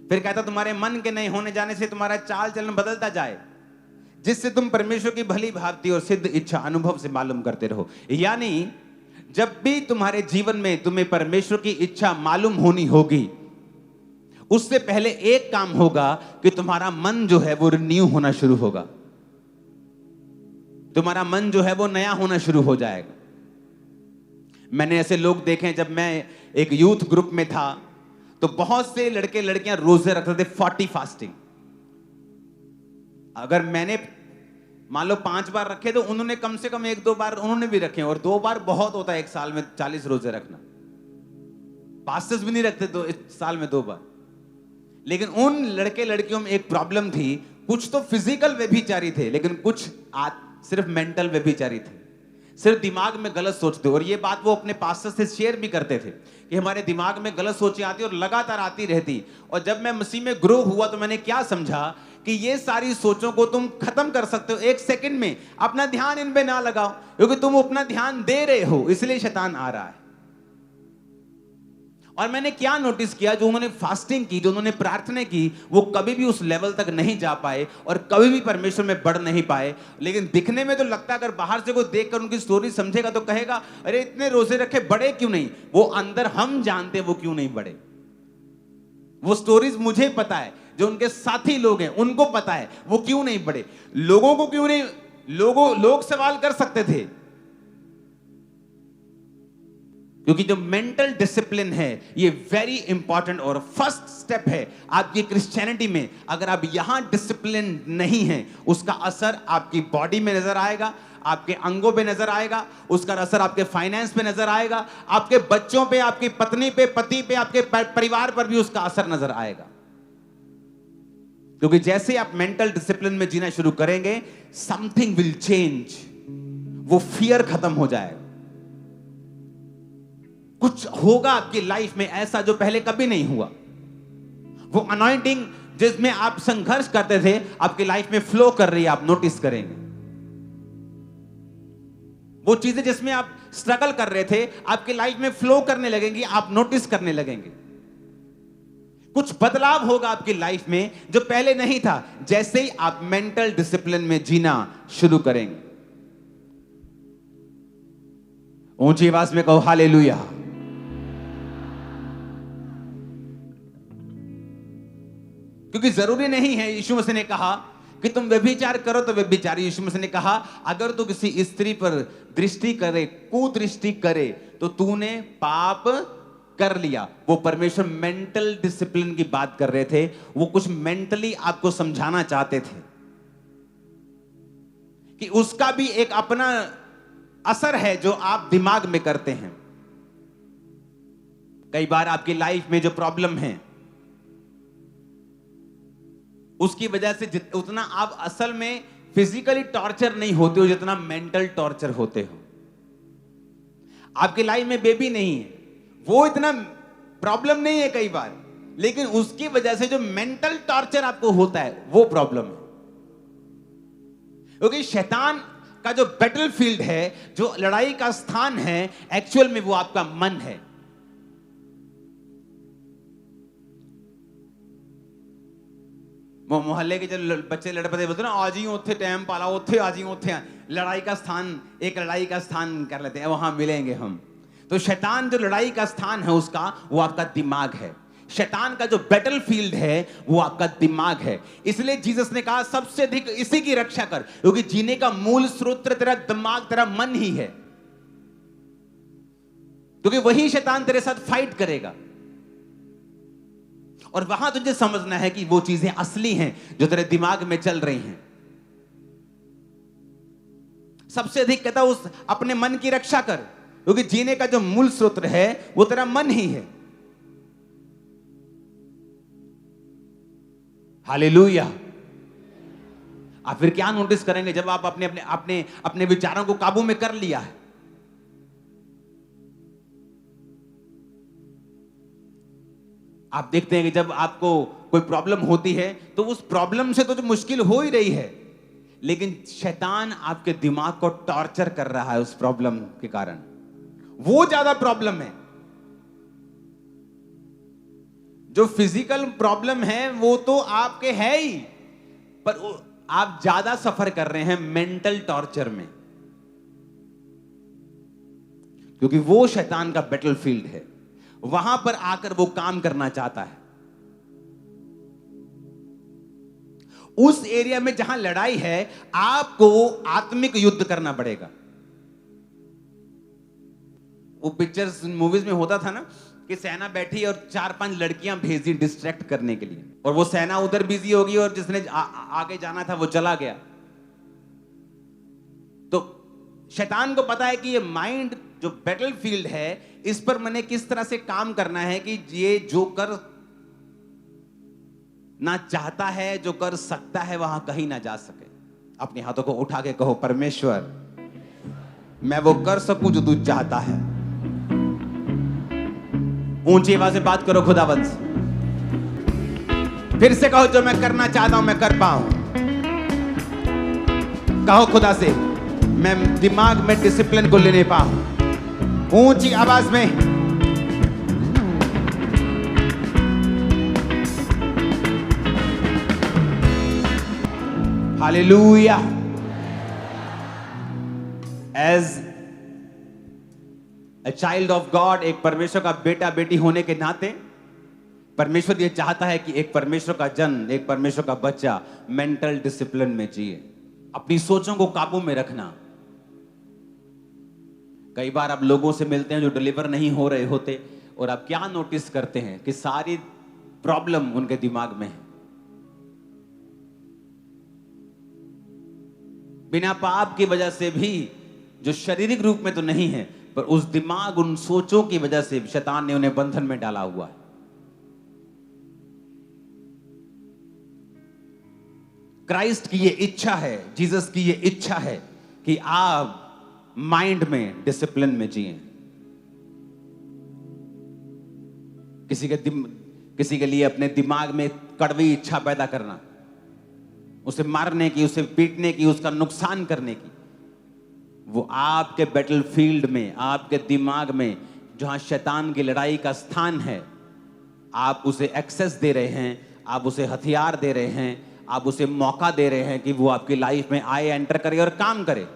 A: फिर कहता तुम्हारे मन के नहीं होने जाने से तुम्हारा चाल चलन बदलता जाए, जिससे तुम परमेश्वर की भली भांति और सिद्ध इच्छा अनुभव से मालूम करते रहो। यानी जब भी तुम्हारे जीवन में तुम्हें परमेश्वर की इच्छा मालूम होनी होगी, उससे पहले एक काम होगा कि तुम्हारा मन जो है वो रिन्यू होना शुरू होगा, तुम्हारा मन जो है वो नया होना शुरू हो जाएगा। मैंने ऐसे लोग देखे हैं, जब मैं एक यूथ ग्रुप में था तो बहुत से लड़के लड़कियां रोजे रखते थे, 40 फास्टिंग। अगर मैंने मान लो 5 बार रखे तो उन्होंने कम से कम 1-2 बार उन्होंने भी रखे, और 2 बार बहुत होता है एक साल में 40 रोजे रखना। पास्टर्स भी नहीं रखते तो इस साल में 2 बार। लेकिन उन लड़के लड़कियों में एक प्रॉब्लम थी, कुछ तो फिजिकल व्यभिचारी थे, लेकिन कुछ सिर्फ मेंटल व्यभिचारी थे, सिर्फ दिमाग में गलत सोचते। और ये बात वो अपने पास्टर से शेयर भी करते थे कि हमारे दिमाग में गलत सोचें आती और लगातार आती रहती। और जब मैं मसीह में ग्रो हुआ तो मैंने क्या समझा कि ये सारी सोचों को तुम खत्म कर सकते हो 1 सेकंड में। अपना ध्यान इन पे ना लगाओ, क्योंकि तुम अपना ध्यान दे रहे हो, इसलिए शैतान आ रहा है। और मैंने क्या नोटिस किया, जो उन्होंने फास्टिंग की, जो उन्होंने प्रार्थना की, वो कभी भी उस लेवल तक नहीं जा पाए और कभी भी परमेश्वर में बढ़ नहीं पाए। लेकिन दिखने में तो लगता है, अगर बाहर से कोई देखकर उनकी स्टोरी समझेगा तो कहेगा अरे इतने रोजे रखे, बड़े क्यों नहीं। वो अंदर हम जानते हैं वो क्यों नहीं बढ़े। वो स्टोरीज मुझे पता है, जो उनके साथी लोग हैं उनको पता है वो क्यों नहीं बढ़े। लोगों को क्यों नहीं, लोग सवाल कर सकते थे, क्योंकि जो मेंटल डिसिप्लिन है ये वेरी इंपॉर्टेंट और फर्स्ट स्टेप है आपकी क्रिश्चियनिटी में। अगर आप यहां डिसिप्लिन नहीं हैं, उसका असर आपकी बॉडी में नजर आएगा, आपके अंगों पे नजर आएगा, उसका असर आपके फाइनेंस पे नजर आएगा, आपके बच्चों पे, आपकी पत्नी पे, पति पे, आपके परिवार पर भी उसका असर नजर आएगा। क्योंकि जैसे आप मेंटल डिसिप्लिन में जीना शुरू करेंगे, समथिंग विल चेंज। वो फियर खत्म हो जाएगा, कुछ होगा आपकी लाइफ में ऐसा जो पहले कभी नहीं हुआ। वो अनॉइंटिंग जिसमें आप संघर्ष करते थे, आपकी लाइफ में फ्लो कर रही है, आप नोटिस करेंगे। वो चीजें जिसमें आप स्ट्रगल कर रहे थे, आपकी लाइफ में फ्लो करने लगेंगी, आप नोटिस करने लगेंगे। कुछ बदलाव होगा आपकी लाइफ में जो पहले नहीं था, जैसे ही आप मेंटल डिसिप्लिन में जीना शुरू करेंगे। ऊंची आवाज में कहो हालेलुया। क्योंकि जरूरी नहीं है, यीशु मसीह ने कहा कि तुम व्यभिचार करो तो व्यभिचारी। यीशु मसीह ने कहा अगर तू किसी स्त्री पर दृष्टि करे, कुदृष्टि करे, तो तूने पाप कर लिया। वो परमेश्वर मेंटल डिसिप्लिन की बात कर रहे थे, वो कुछ मेंटली आपको समझाना चाहते थे कि उसका भी एक अपना असर है जो आप दिमाग में करते हैं। कई बार आपकी लाइफ में जो प्रॉब्लम है उसकी वजह से उतना आप असल में फिजिकली टॉर्चर नहीं होते हो जितना मेंटल टॉर्चर होते हो। आपकी लाइफ में बेबी नहीं है, वो इतना प्रॉब्लम नहीं है कई बार, लेकिन उसकी वजह से जो मेंटल टॉर्चर आपको होता है वो प्रॉब्लम है। क्योंकि शैतान का जो बैटल फील्ड है, जो लड़ाई का स्थान है, एक्चुअल में वो आपका मन है। वो मोहल्ले के जो बच्चे लड़ पड़े बोलते ना, आज ही उठे टाइम पाला, उठे आज ही उठे, लड़ाई का स्थान, एक लड़ाई का स्थान कर लेते हैं, वहां मिलेंगे हम। तो शैतान जो लड़ाई का स्थान है उसका, वो आपका दिमाग है। शैतान का जो बैटल फील्ड है वो आपका दिमाग है। इसलिए जीसस ने कहा सबसे अधिक इसी की रक्षा कर, क्योंकि जीने का मूल स्रोत तेरा दिमाग, तेरा मन ही है। क्योंकि वही शैतान तेरे साथ फाइट करेगा। और वहां तुझे समझना है कि वो चीजें असली हैं जो तेरे दिमाग में चल रही हैं। सबसे अधिक कहता उस अपने मन की रक्षा कर, क्योंकि जीने का जो मूल स्रोत है वो तेरा मन ही है। हालेलुया। आप फिर क्या नोटिस करेंगे जब आप अपने अपने अपने अपने विचारों को काबू में कर लिया है। आप देखते हैं कि जब आपको कोई प्रॉब्लम होती है तो उस प्रॉब्लम से तो जो मुश्किल हो ही रही है, लेकिन शैतान आपके दिमाग को टॉर्चर कर रहा है उस प्रॉब्लम के कारण। वो ज्यादा प्रॉब्लम है। जो फिजिकल प्रॉब्लम है वो तो आपके है ही, पर आप ज्यादा सफर कर रहे हैं मेंटल टॉर्चर में, क्योंकि वो शैतान का बैटलफील्ड है। वहां पर आकर वो काम करना चाहता है। उस एरिया में जहां लड़ाई है, आपको आत्मिक युद्ध करना पड़ेगा। वो पिक्चर्स मूवीज में होता था ना कि सेना बैठी और 4-5 लड़कियां भेजी डिस्ट्रैक्ट करने के लिए, और वो सेना उधर बिजी होगी और जिसने आगे जाना था वो चला गया। तो शैतान को पता है कि ये माइंड जो बैटलफील्ड है, इस पर मैंने किस तरह से काम करना है कि ये जो कर ना चाहता है, जो कर सकता है, वहां कहीं ना जा सके। अपने हाथों को उठा के कहो, परमेश्वर मैं वो कर सकूं जो तू चाहता है। ऊंची आवाज से बात करो खुदावंत से। फिर से कहो, जो मैं करना चाहता हूं मैं कर पाऊं। कहो खुदा से, मैं दिमाग में डिसिप्लिन को लेने पाऊं। ऊंची आवाज में। Hallelujah. As a child of God, एक परमेश्वर का बेटा बेटी होने के नाते परमेश्वर ये चाहता है कि एक परमेश्वर का जन, एक परमेश्वर का बच्चा मेंटल डिसिप्लिन में जिए, अपनी सोचों को काबू में रखना। कई बार आप लोगों से मिलते हैं जो डिलीवर नहीं हो रहे होते, और आप क्या नोटिस करते हैं कि सारी प्रॉब्लम उनके दिमाग में है। बिना पाप की वजह से भी, जो शारीरिक रूप में तो नहीं है, पर उस दिमाग, उन सोचों की वजह से शैतान ने उन्हें बंधन में डाला हुआ है। क्राइस्ट की ये इच्छा है, जीसस की ये इच्छा है कि आप माइंड में डिसिप्लिन में जिए। किसी के लिए अपने दिमाग में कड़वी इच्छा पैदा करना, उसे मारने की, उसे पीटने की, उसका नुकसान करने की, वो आपके बैटलफील्ड में, आपके दिमाग में, जहां शैतान की लड़ाई का स्थान है, आप उसे एक्सेस दे रहे हैं, आप उसे हथियार दे रहे हैं, आप उसे मौका दे रहे हैं कि वो आपकी लाइफ में आए, एंटर करे और काम करे।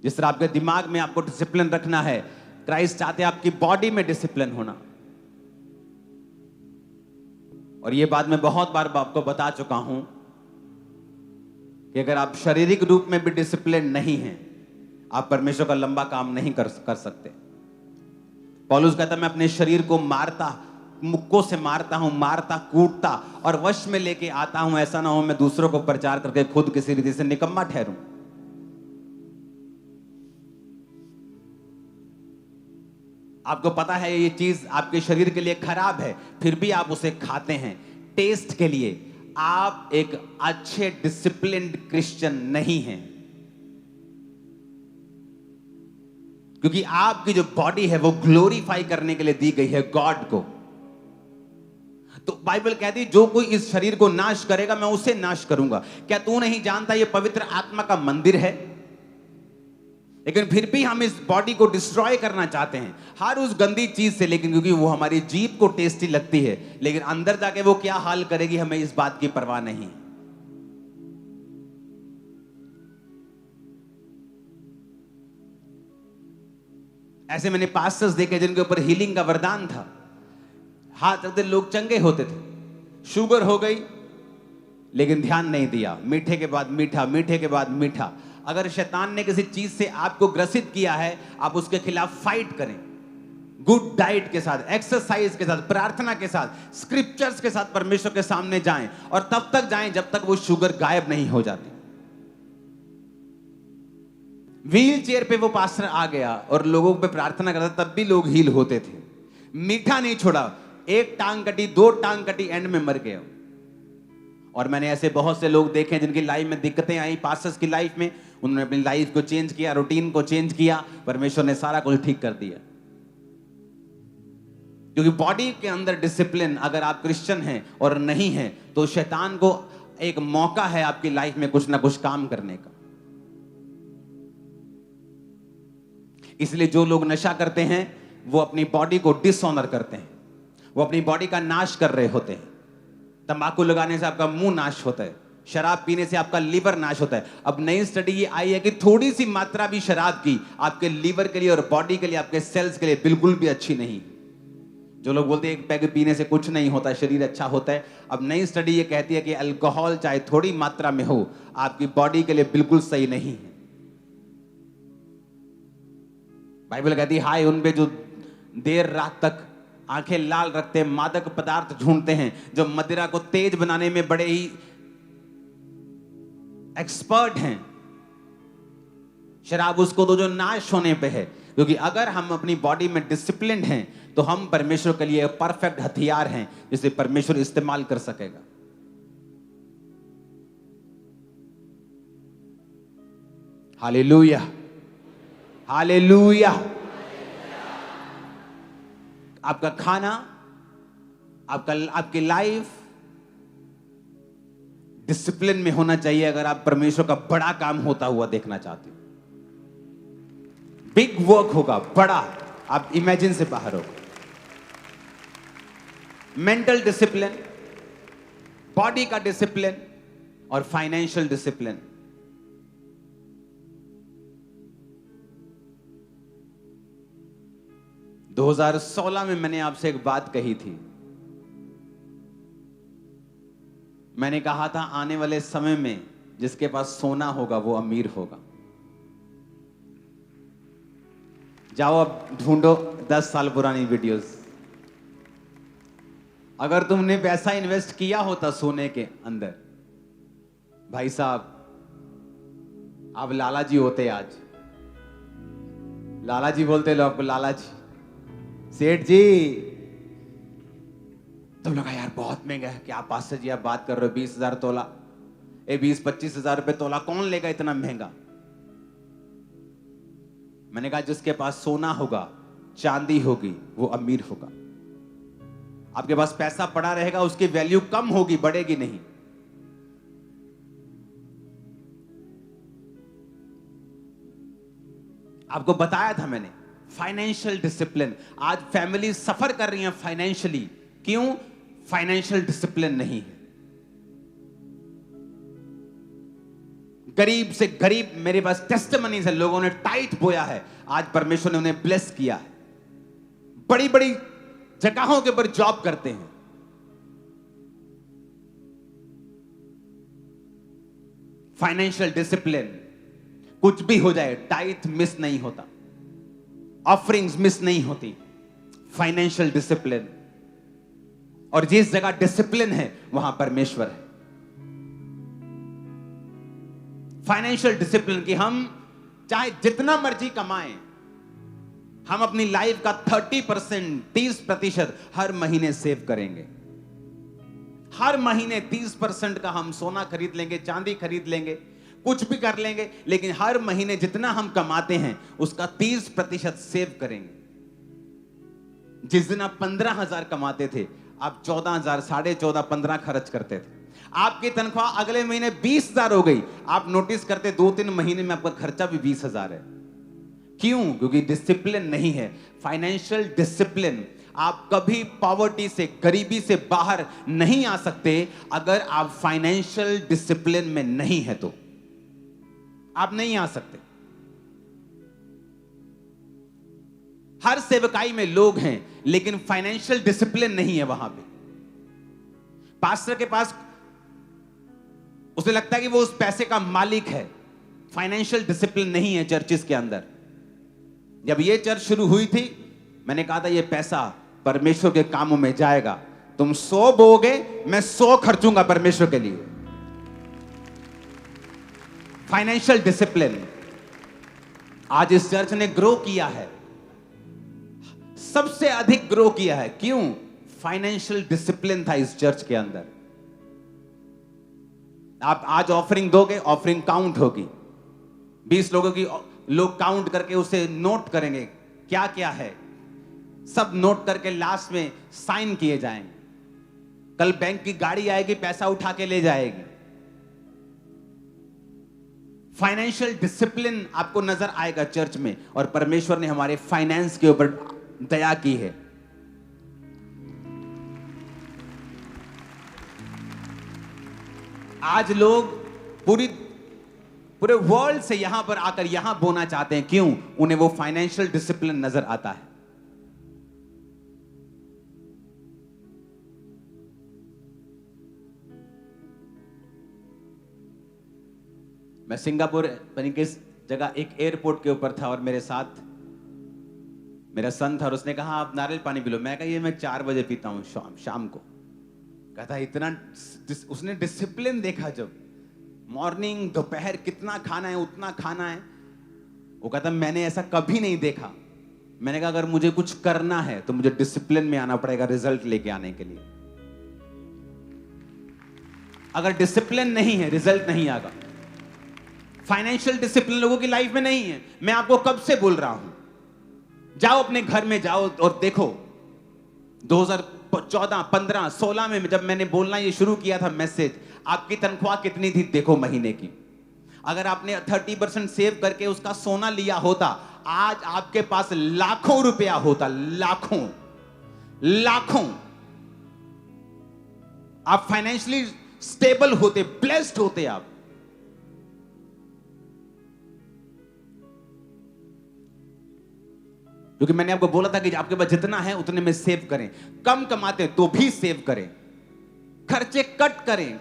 A: जिस तरह आपके दिमाग में आपको डिसिप्लिन रखना है, क्राइस्ट चाहते हैं आपकी बॉडी में डिसिप्लिन होना। और ये बात मैं बहुत बार आपको बता चुका हूं कि अगर आप शारीरिक रूप में भी डिसिप्लिन नहीं हैं, आप परमेश्वर का लंबा काम नहीं कर सकते। पौलुस कहता मैं अपने शरीर को मारता, मुक्कों से मारता हूं, मारता कूटता और वश में लेके आता हूं, ऐसा ना हो मैं दूसरों को प्रचार करके खुद किसी रीति से निकम्मा ठहरूं। आपको पता है ये चीज आपके शरीर के लिए खराब है, फिर भी आप उसे खाते हैं टेस्ट के लिए। आप एक अच्छे डिसिप्लिन्ड क्रिश्चियन नहीं हैं, क्योंकि आपकी जो बॉडी है वो ग्लोरीफाई करने के लिए दी गई है गॉड को। तो बाइबल कहती जो कोई इस शरीर को नाश करेगा मैं उसे नाश करूंगा। क्या तू नहीं जानता ये पवित्र आत्मा का मंदिर है? लेकिन फिर भी हम इस बॉडी को डिस्ट्रॉय करना चाहते हैं हर उस गंदी चीज से, लेकिन क्योंकि वो हमारी जीभ को टेस्टी लगती है, लेकिन अंदर जाके वो क्या हाल करेगी हमें इस बात की परवाह नहीं। ऐसे मैंने पास्टर्स देखे जिनके ऊपर हीलिंग का वरदान था, हाथ रखते लोग चंगे होते थे। शुगर हो गई लेकिन ध्यान नहीं दिया, मीठे के बाद मीठा, मीठे के बाद मीठा। अगर शैतान ने किसी चीज से आपको ग्रसित किया है, आप उसके खिलाफ फाइट करें, गुड डाइट के साथ, एक्सरसाइज के साथ, प्रार्थना के साथ, स्क्रिप्चर्स के साथ परमेश्वर के सामने जाएं, और तब तक जाएं जब तक वो शुगर गायब नहीं हो जाती। व्हील चेयर पे वो पास्टर आ गया और लोगों पे प्रार्थना करता, तब भी लोग हील होते थे। मीठा नहीं छोड़ा, एक टांग कटी, दो टांग कटी, एंड में मर गया। और मैंने ऐसे बहुत से लोग देखे जिनकी लाइफ में दिक्कतें आई, पास्टर्स की लाइफ में, उन्होंने अपनी लाइफ को चेंज किया, रूटीन को चेंज किया, परमेश्वर ने सारा कुछ ठीक कर दिया। क्योंकि बॉडी के अंदर डिसिप्लिन, अगर आप क्रिश्चियन हैं और नहीं हैं, तो शैतान को एक मौका है आपकी लाइफ में कुछ ना कुछ काम करने का। इसलिए जो लोग नशा करते हैं वो अपनी बॉडी को डिसऑनर करते हैं, वो अपनी बॉडी का नाश कर रहे होते हैं। तंबाकू लगाने से आपका मुंह नाश होता है, शराब पीने से आपका लीवर नाश होता है। अब नई स्टडी ये आई है कि थोड़ी सी मात्रा भी शराब की आपके लीवर के लिए और बॉडी के लिए, आपके सेल्स के लिए बिल्कुल भी अच्छी नहीं। जो लोग बोलते हैं एक पैग पीने से कुछ नहीं होता, शरीर अच्छा होता है, अब नई स्टडी ये कहती है कि अल्कोहल चाहे थोड़ी मात्रा में हो, आपकी बॉडी के लिए बिल्कुल सही नहीं है। बाइबल कहती है हाय उन पे जो देर रात तक आंखें लाल रखते हैं, मादक पदार्थ ढूंढते हैं, जो मदिरा को तेज बनाने में बड़े ही एक्सपर्ट हैं। शराब उसको तो जो नाश होने पे है, क्योंकि अगर हम अपनी बॉडी में डिसिप्लिन्ड हैं तो हम परमेश्वर के लिए परफेक्ट हथियार हैं जिसे परमेश्वर इस्तेमाल कर सकेगा। Hallelujah, hallelujah. आपका खाना, आपकी लाइफ डिसिप्लिन में होना चाहिए अगर आप परमेश्वर का बड़ा काम होता हुआ देखना चाहते हो। बिग वर्क होगा, बड़ा, आप इमेजिन से बाहर होगा। मेंटल डिसिप्लिन, बॉडी का डिसिप्लिन और फाइनेंशियल डिसिप्लिन। दो 2016 में मैंने आपसे एक बात कही थी। मैंने कहा था आने वाले समय में जिसके पास सोना होगा वो अमीर होगा। जाओ अब ढूंढो 10 साल पुरानी वीडियोस। अगर तुमने पैसा इन्वेस्ट किया होता सोने के अंदर, भाई साहब आप लाला जी होते। आज लाला जी बोलते लोग आपको, लाला जी, सेठ जी। तुम लोग यार बहुत महंगा है, क्या पास्टर जी आप बात कर रहे हो, 20,000 तोला, 20-25 हजार रुपए तोला, कौन लेगा इतना महंगा। मैंने कहा जिसके पास सोना होगा, चांदी होगी, वो अमीर होगा। आपके पास पैसा पड़ा रहेगा, उसकी वैल्यू कम होगी, बढ़ेगी नहीं। आपको बताया था मैंने, फाइनेंशियल डिसिप्लिन। आज फैमिली सफर कर रही है फाइनेंशियली, क्यों? फाइनेंशियल डिसिप्लिन नहीं है। गरीब से गरीब, मेरे पास टेस्टिमनीज है, लोगों ने टाइट बोया है, आज परमेश्वर ने उन्हें ब्लेस किया है, बड़ी बड़ी जगहों के ऊपर जॉब करते हैं। फाइनेंशियल डिसिप्लिन, कुछ भी हो जाए टाइथ मिस नहीं होता, ऑफरिंग्स मिस नहीं होती, फाइनेंशियल डिसिप्लिन। और जिस जगह डिसिप्लिन है वहां परमेश्वर है। फाइनेंशियल डिसिप्लिन की हम चाहे जितना मर्जी कमाएं, हम अपनी लाइफ का 30%, 30% हर महीने सेव करेंगे। हर महीने 30% का हम सोना खरीद लेंगे, चांदी खरीद लेंगे, कुछ भी कर लेंगे, लेकिन हर महीने जितना हम कमाते हैं उसका 30% सेव करेंगे। जिस दिन आप 15,000 कमाते थे, आप 14,000, 14.5, 15 खर्च करते थे। आपकी तनख्वाह अगले महीने 20,000 हो गई, आप नोटिस करते 2-3 महीने में आपका खर्चा भी 20,000 है। क्यों? क्योंकि डिसिप्लिन नहीं है। फाइनेंशियल डिसिप्लिन, आप कभी पॉवर्टी से, गरीबी से बाहर नहीं आ सकते अगर आप फाइनेंशियल डिसिप्लिन में नहीं है तो आप नहीं आ सकते। हर सेवकाई में लोग हैं लेकिन फाइनेंशियल डिसिप्लिन नहीं है वहां पे। पास्टर के पास उसे लगता है कि वो उस पैसे का मालिक है, फाइनेंशियल डिसिप्लिन नहीं है चर्चिस के अंदर। जब ये चर्च शुरू हुई थी, मैंने कहा था ये पैसा परमेश्वर के कामों में जाएगा, तुम 100 बोगे, मैं 100 खर्चूंगा परमेश्वर के लिए। Financial discipline. आज इस चर्च ने ग्रो किया है, सबसे अधिक ग्रो किया है। क्यों? फाइनेंशियल डिसिप्लिन था इस चर्च के अंदर। आप आज ऑफरिंग दोगे, ऑफरिंग काउंट होगी, 20 लोगों की लोग काउंट करके उसे नोट करेंगे क्या क्या है, सब नोट करके लास्ट में साइन किए जाएंगे। कल बैंक की गाड़ी आएगी, पैसा उठा के ले जाएगी। फाइनेंशियल डिसिप्लिन आपको नजर आएगा चर्च में, और परमेश्वर ने हमारे फाइनेंस के ऊपर दया की है। आज लोग पूरे वर्ल्ड से यहां पर आकर यहां बोना चाहते हैं। क्यों? उन्हें वो फाइनेंशियल डिसिप्लिन नजर आता है। मैं सिंगापुर यानी किस जगह एक एयरपोर्ट के ऊपर था, और मेरे साथ मेरा सन था, और उसने कहा आप नारियल पानी पी लो। मैं कहा ये मैं 4 बजे पीता हूं शाम को। कहता इतना, उसने डिसिप्लिन देखा, जब मॉर्निंग दोपहर कितना खाना है उतना खाना है। वो कहता मैंने ऐसा कभी नहीं देखा। मैंने कहा अगर मुझे कुछ करना है तो मुझे डिसिप्लिन में आना पड़ेगा रिजल्ट लेके आने के लिए। अगर डिसिप्लिन नहीं है रिजल्ट नहीं आएगा। फाइनेंशियल डिसिप्लिन लोगों की लाइफ में नहीं है। मैं आपको कब से बोल रहा हूं, जाओ अपने घर में जाओ और देखो। 2014, 15, 16 में जब मैंने बोलना ये शुरू किया था मैसेज, आपकी तनख्वाह कितनी थी देखो महीने की। अगर आपने 30% सेव करके उसका सोना लिया होता, आज आपके पास लाखों रुपया होता, लाखों लाखों। आप फाइनेंशियली स्टेबल होते, ब्लेस्ड होते आप। क्योंकि मैंने आपको बोला था कि आपके पास जितना है उतने में सेव करें। कम कमाते तो भी सेव करें, खर्चे कट करें,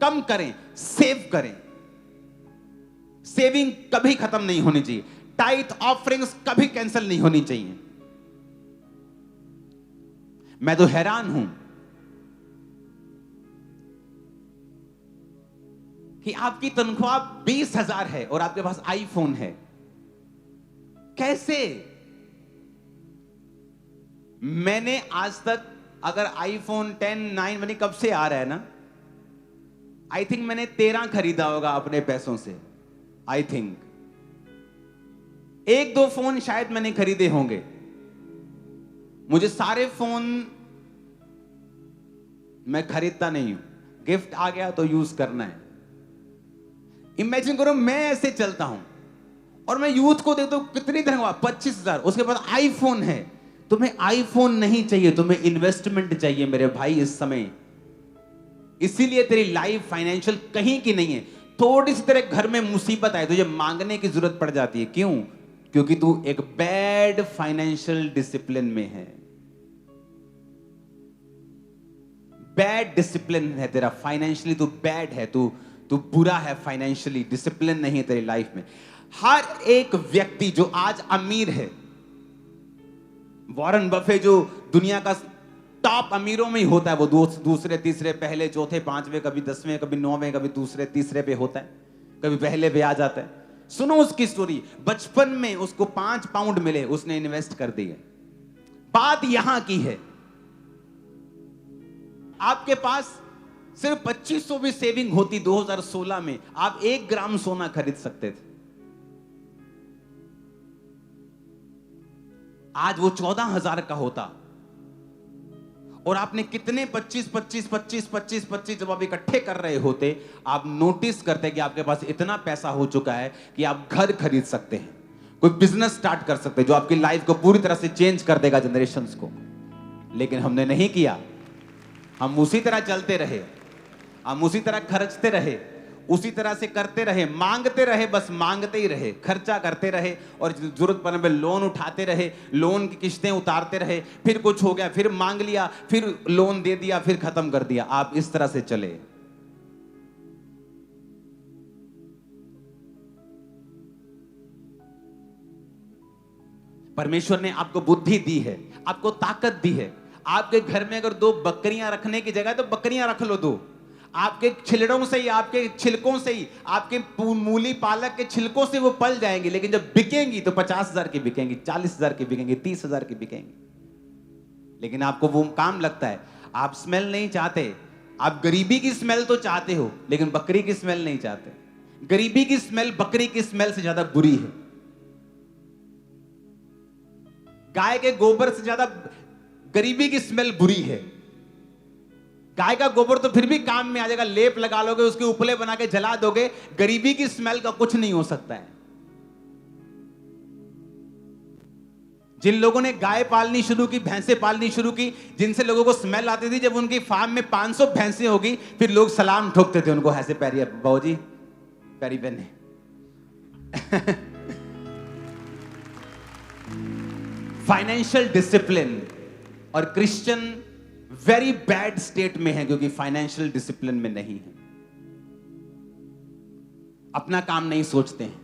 A: कम करें, सेव करें। सेविंग कभी खत्म नहीं होनी चाहिए। टाइथ ऑफरिंग्स कभी कैंसिल नहीं होनी चाहिए। मैं तो हैरान हूं कि आपकी तनख्वाह 20,000 है और आपके पास आईफोन है। कैसे? मैंने आज तक, अगर आईफोन 10, 9 मैंने कब से आ रहा है ना, आई थिंक मैंने 13 खरीदा होगा अपने पैसों से। आई थिंक 1-2 फोन शायद मैंने खरीदे होंगे। मुझे सारे फोन मैं खरीदता नहीं हूं, गिफ्ट आ गया तो यूज करना है। इमेजिन करो मैं ऐसे चलता हूं और मैं यूथ को देखता हूं, कितनी तनख्वाह 25,000, उसके बाद आईफोन है। तुम्हें आईफोन नहीं चाहिए, तुम्हें इन्वेस्टमेंट चाहिए मेरे भाई इस समय। इसीलिए तेरी लाइफ फाइनेंशियल कहीं की नहीं है। थोड़ी सी तेरे घर में मुसीबत आए तो ये मांगने की जरूरत पड़ जाती है। क्यों? क्योंकि तू एक बैड फाइनेंशियल डिसिप्लिन में है। बैड डिसिप्लिन है तेरा, फाइनेंशियली तू बैड है, तू तू बुरा है फाइनेंशियली, डिसिप्लिन नहीं है तेरी लाइफ में। हर एक व्यक्ति जो आज अमीर है, वॉरेन बफे जो दुनिया का टॉप अमीरों में ही होता है, वो दूसरे तीसरे पहले चौथे पांचवें, कभी 10वें, कभी 9वें, कभी दूसरे तीसरे पे होता है, कभी पहले पे आ जाता है। सुनो उसकी स्टोरी। बचपन में उसको 5 पाउंड मिले, उसने इन्वेस्ट कर दिए। बात यहां की है, आपके पास सिर्फ 2500 भी सेविंग होती 2016 में, आप 1 ग्राम सोना खरीद सकते थे। आज वो 14,000 का होता। और आपने कितने 25 जब आप इकट्ठे कर रहे होते, आप नोटिस करते कि आपके पास इतना पैसा हो चुका है कि आप घर खरीद सकते हैं, कोई बिजनेस स्टार्ट कर सकते हैं जो आपकी लाइफ को पूरी तरह से चेंज कर देगा, जनरेशंस को। लेकिन हमने नहीं किया। हम उसी तरह चलते रहे, हम उसी तरह खर्चते रहे, उसी तरह से करते रहे, मांगते रहे, बस मांगते ही रहे, खर्चा करते रहे, और जरूरत पड़ने पे लोन उठाते रहे, लोन की किस्तें उतारते रहे, फिर कुछ हो गया, फिर मांग लिया, फिर लोन दे दिया, फिर खत्म कर दिया। आप इस तरह से चले। परमेश्वर ने आपको बुद्धि दी है, आपको ताकत दी है। आपके घर में अगर 2 बकरियां रखने की जगह तो बकरियां रख लो 2। आपके छिलड़ों से ही, आपके छिलकों से ही, आपके मूली पालक के छिलकों से वो पल जाएंगी, लेकिन जब बिकेंगी तो 50,000 की बिकेंगी, 40,000 की बिकेंगी, 30,000 की बिकेंगी। लेकिन आपको वो काम लगता है, आप स्मेल नहीं चाहते। आप गरीबी की स्मेल तो चाहते हो, लेकिन बकरी की स्मेल नहीं चाहते। गरीबी की स्मेल बकरी की स्मेल से ज्यादा बुरी है। गाय के गोबर से ज्यादा गरीबी की स्मेल बुरी है। गाय का गोबर तो फिर भी काम में आ जाएगा, लेप लगा लोगे, उसके उपले बना के जला दोगे। गरीबी की स्मेल का कुछ नहीं हो सकता है। जिन लोगों ने गाय पालनी शुरू की, भैंसे पालनी शुरू की, जिनसे लोगों को स्मेल आती थी, जब उनकी फार्म में 500 भैंसें होगी, फिर लोग सलाम ठोकते थे उनको, ऐसे पैरी, बाबूजी पैरी बहने। फाइनेंशियल डिसिप्लिन और क्रिश्चियन वेरी बैड स्टेट में है, क्योंकि फाइनेंशियल डिसिप्लिन में नहीं है। अपना काम नहीं सोचते हैं,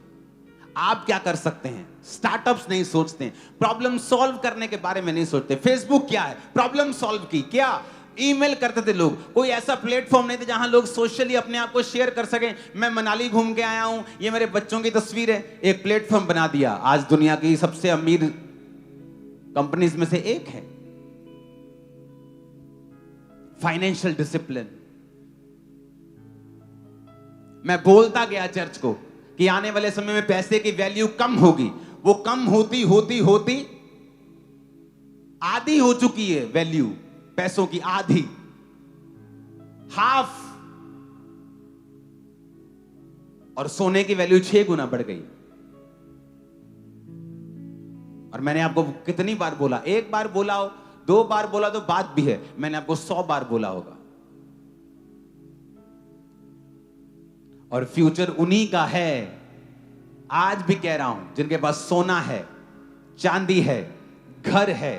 A: आप क्या कर सकते हैं, स्टार्टअप्स नहीं सोचते हैं, प्रॉब्लम सॉल्व करने के बारे में नहीं सोचते। फेसबुक क्या है, प्रॉब्लम सॉल्व की। क्या ईमेल करते थे लोग, कोई ऐसा प्लेटफॉर्म नहीं था जहां लोग सोशली अपने आप को शेयर कर सकें। मैं मनाली घूम के आया हूं, ये मेरे बच्चों की तस्वीर है, एक प्लेटफॉर्म बना दिया। आज दुनिया की सबसे अमीर कंपनीज में से एक है। Financial discipline. मैं बोलता गया चर्च को कि आने वाले समय में पैसे की वैल्यू कम होगी। वो कम होती होती होती आधी हो चुकी है वैल्यू, पैसों की आधी, हाफ। और सोने की वैल्यू 6 गुना बढ़ गई। और मैंने आपको कितनी बार बोला, 1 बार बोला हो, 2 बार बोला तो बात भी है, मैंने आपको 100 बार बोला होगा। और फ्यूचर उन्हीं का है, आज भी कह रहा हूं, जिनके पास सोना है, चांदी है, घर है,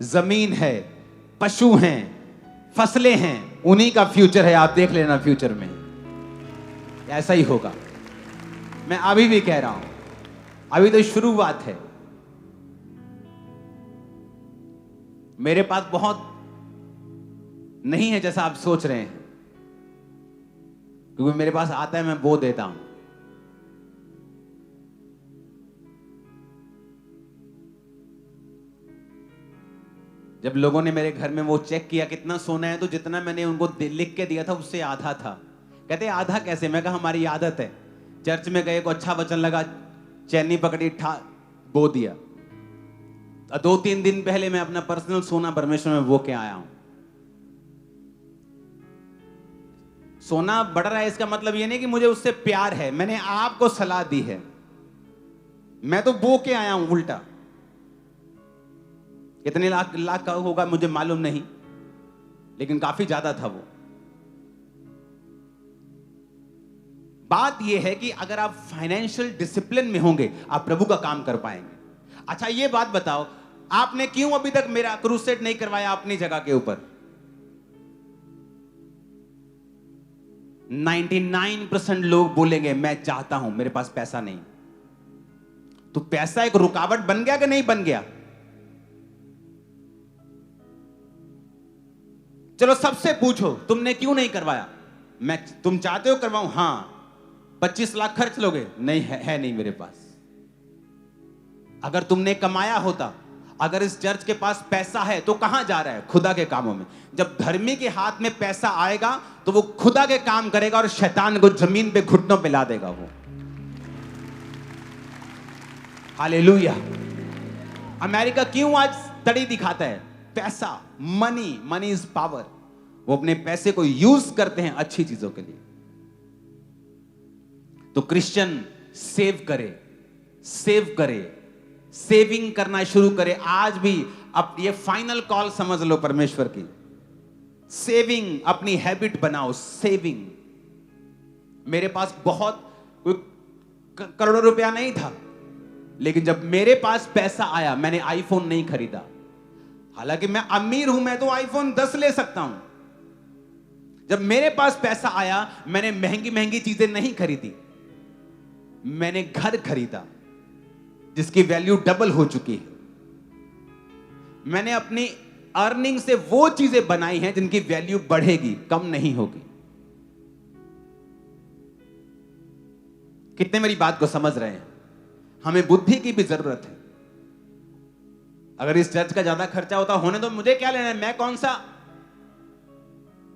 A: जमीन है, पशु हैं, फसलें हैं, उन्हीं का फ्यूचर है। आप देख लेना, फ्यूचर में ऐसा ही होगा। मैं अभी भी कह रहा हूं, अभी तो शुरुआत है। मेरे पास बहुत नहीं है जैसा आप सोच रहे हैं, क्योंकि मेरे पास आता है, मैं वो देता हूं। जब लोगों ने मेरे घर में वो चेक किया कितना सोना है, तो जितना मैंने उनको लिख के दिया था उससे आधा था। कहते आधा कैसे? मैं कहा हमारी आदत है, चर्च में गए को अच्छा वचन लगा, चैनी पकड़ी, बो दिया। 2-3 दिन पहले मैं अपना पर्सनल सोना परमेश्वर में वो के आया हूं। सोना बढ़ रहा है, इसका मतलब ये नहीं कि मुझे उससे प्यार है, मैंने आपको सलाह दी है, मैं तो बो के आया हूं उल्टा। कितने लाख का होगा मुझे मालूम नहीं, लेकिन काफी ज्यादा था वो। बात यह है कि अगर आप फाइनेंशियल डिसिप्लिन में होंगे, आप प्रभु का काम कर पाएंगे। अच्छा, ये बात बताओ, आपने क्यों अभी तक मेरा क्रूसेड नहीं करवाया अपनी जगह के ऊपर? 99% लोग बोलेंगे मैं चाहता हूं, मेरे पास पैसा नहीं। तो पैसा एक रुकावट बन गया कि नहीं बन गया? चलो सबसे पूछो, तुमने क्यों नहीं करवाया? तुम चाहते हो करवाऊं? हां। 25 लाख खर्च लोगे? नहीं है नहीं मेरे पास। अगर तुमने कमाया होता, अगर इस चर्च के पास पैसा है तो कहां जा रहा है? खुदा के कामों में। जब धर्मी के हाथ में पैसा आएगा तो वो खुदा के काम करेगा और शैतान को जमीन पे घुटनों पे ला देगा वो। हालेलुया। अमेरिका क्यों आज तड़ी दिखाता है? पैसा, मनी इज पावर। वो अपने पैसे को यूज करते हैं अच्छी चीजों के लिए। तो क्रिश्चियन सेव करे, सेविंग करना शुरू करे आज भी। अब ये फाइनल कॉल समझ लो परमेश्वर की। सेविंग अपनी हैबिट बनाओ, सेविंग। मेरे पास बहुत कोई करोड़ों रुपया नहीं था, लेकिन जब मेरे पास पैसा आया मैंने आईफोन नहीं खरीदा। हालांकि मैं अमीर हूं, मैं तो आईफोन 10 ले सकता हूं। जब मेरे पास पैसा आया मैंने महंगी चीजें नहीं खरीदी, मैंने घर खरीदा जिसकी वैल्यू डबल हो चुकी है। मैंने अपनी अर्निंग से वो चीजें बनाई हैं जिनकी वैल्यू बढ़ेगी, कम नहीं होगी। कितने मेरी बात को समझ रहे हैं? हमें बुद्धि की भी जरूरत है। अगर इस चर्च का ज्यादा खर्चा होता, होने तो मुझे क्या लेना है, मैं कौन सा,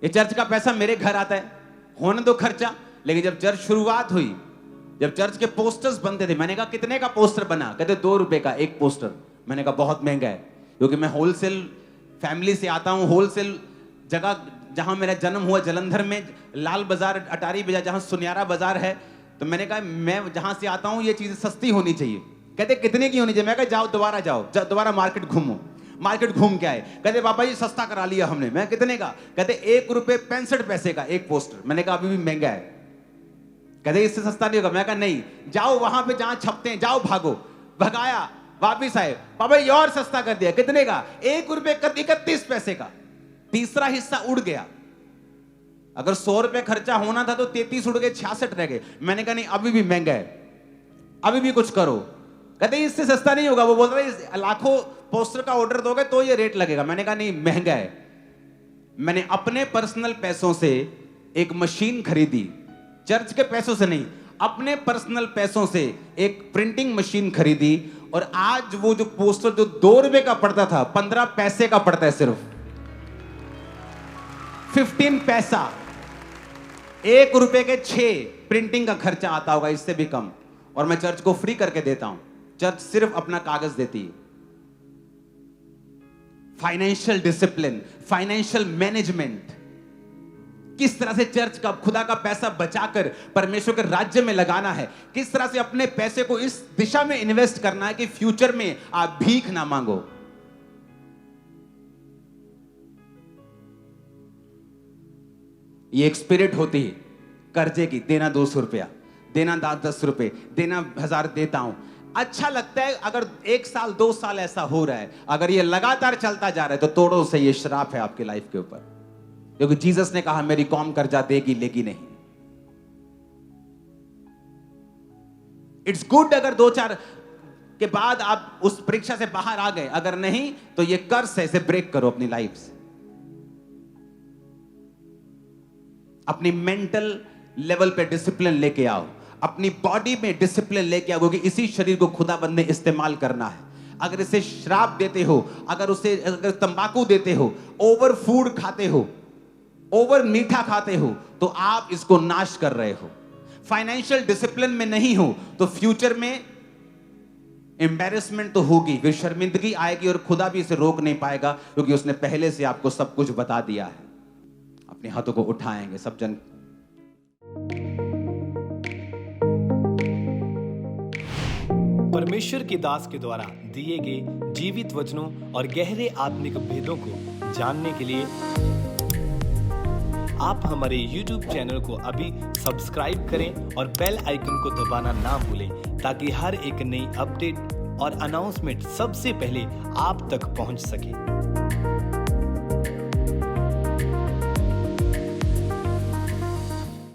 A: ये चर्च का पैसा मेरे घर आता है, होने दो खर्चा। लेकिन जब चर्च शुरुआत हुई, जब चर्च के पोस्टर्स बनते थे, मैंने कहा कितने का पोस्टर बना? कहते 2 रुपए का एक पोस्टर। मैंने कहा बहुत महंगा है, क्योंकि मैं होलसेल फैमिली से आता हूं। होलसेल जगह जहां मेरा जन्म हुआ, जलंधर में लाल बाजार, अटारी बाजार, जहां सुनियारा बाजार है। तो मैंने कहा मैं जहां से आता हूं ये चीजें सस्ती होनी चाहिए। कहते कितने की होनी चाहिए? मैं कहा जाओ दोबारा मार्केट घूमो। मार्केट घूम के आए, कहते बाबा जी सस्ता करा लिया हमने। मैं कितने का? कहते 1 रुपए 65 पैसे का एक पोस्टर। मैंने कहा अभी भी महंगा है। कहते इससे सस्ता नहीं होगा। मैं कहा नहीं, जाओ वहां पे जहां छपते हैं, जाओ भागो। भगाया, वापिस आए, बाबा ये और सस्ता कर दिया। कितने का? 1 रुपए 31 पैसे का। तीसरा हिस्सा उड़ गया। अगर 100 रुपए खर्चा होना था तो 33 उड़ गए, 66 रह गए। मैंने कहा नहीं अभी भी महंगा है, अभी भी कुछ करो। कहते इससे सस्ता नहीं होगा। वो बोल रहे लाखों पोस्टर का ऑर्डर दोगे तो ये रेट लगेगा। मैंने कहा नहीं महंगा है। मैंने अपने पर्सनल पैसों से एक मशीन खरीदी, चर्च के पैसों से नहीं, अपने पर्सनल पैसों से एक प्रिंटिंग मशीन खरीदी। और आज वो जो पोस्टर जो 2 रुपए का पड़ता था, 15 पैसे का पड़ता है, सिर्फ 15 पैसा। 1 रुपए के 6 प्रिंटिंग का खर्चा आता होगा, इससे भी कम। और मैं चर्च को फ्री करके देता हूं। चर्च सिर्फ अपना कागज देती है। फाइनेंशियल डिसिप्लिन, फाइनेंशियल मैनेजमेंट, किस तरह से चर्च का, खुदा का पैसा बचाकर परमेश्वर के राज्य में लगाना है, किस तरह से अपने पैसे को इस दिशा में इन्वेस्ट करना है कि फ्यूचर में आप भीख ना मांगो। ये एक स्पिरिट होती है कर्जे की, देना 200 रुपया, देना 10 रुपए, देना 1000 देता हूं। अच्छा लगता है अगर 1 साल 2 साल ऐसा हो रहा है। अगर ये लगातार चलता जा रहा है तो तोड़ो से, ये श्राप है आपकी लाइफ के ऊपर। क्योंकि जीसस ने कहा मेरी कौम कर्जा देगी लेगी नहीं। इट्स गुड अगर 2-4 के बाद आप उस परीक्षा से बाहर आ गए, अगर नहीं तो ये कर्ज है, इसे ब्रेक करो अपनी लाइफ से। अपनी मेंटल लेवल पे डिसिप्लिन लेके आओ, अपनी बॉडी में डिसिप्लिन लेके आओ, क्योंकि इसी शरीर को खुदाबंद ने इस्तेमाल करना है। अगर इसे शराब देते हो, अगर तंबाकू देते हो, ओवर फूड खाते हो, ओवर मीठा खाते हो, तो आप इसको नाश कर रहे हो। फाइनेंशियल डिसिप्लिन में नहीं हो तो फ्यूचर में एम्बैरेसमेंट तो होगी, फिर शर्मिंदगी आएगी और खुदा भी इसे रोक नहीं पाएगा, क्योंकि उसने पहले से आपको सब कुछ बता दिया है। अपने हाथों को उठाएंगे सब जन।
B: परमेश्वर के दास के द्वारा दिए गए जीवित वचनों और गहरे आत्मिक भेदों को जानने के लिए आप हमारे YouTube चैनल को अभी सब्सक्राइब करें और बेल आइकन को दबाना ना भूलें, ताकि हर एक नई अपडेट और अनाउंसमेंट सबसे पहले आप तक पहुंच सके।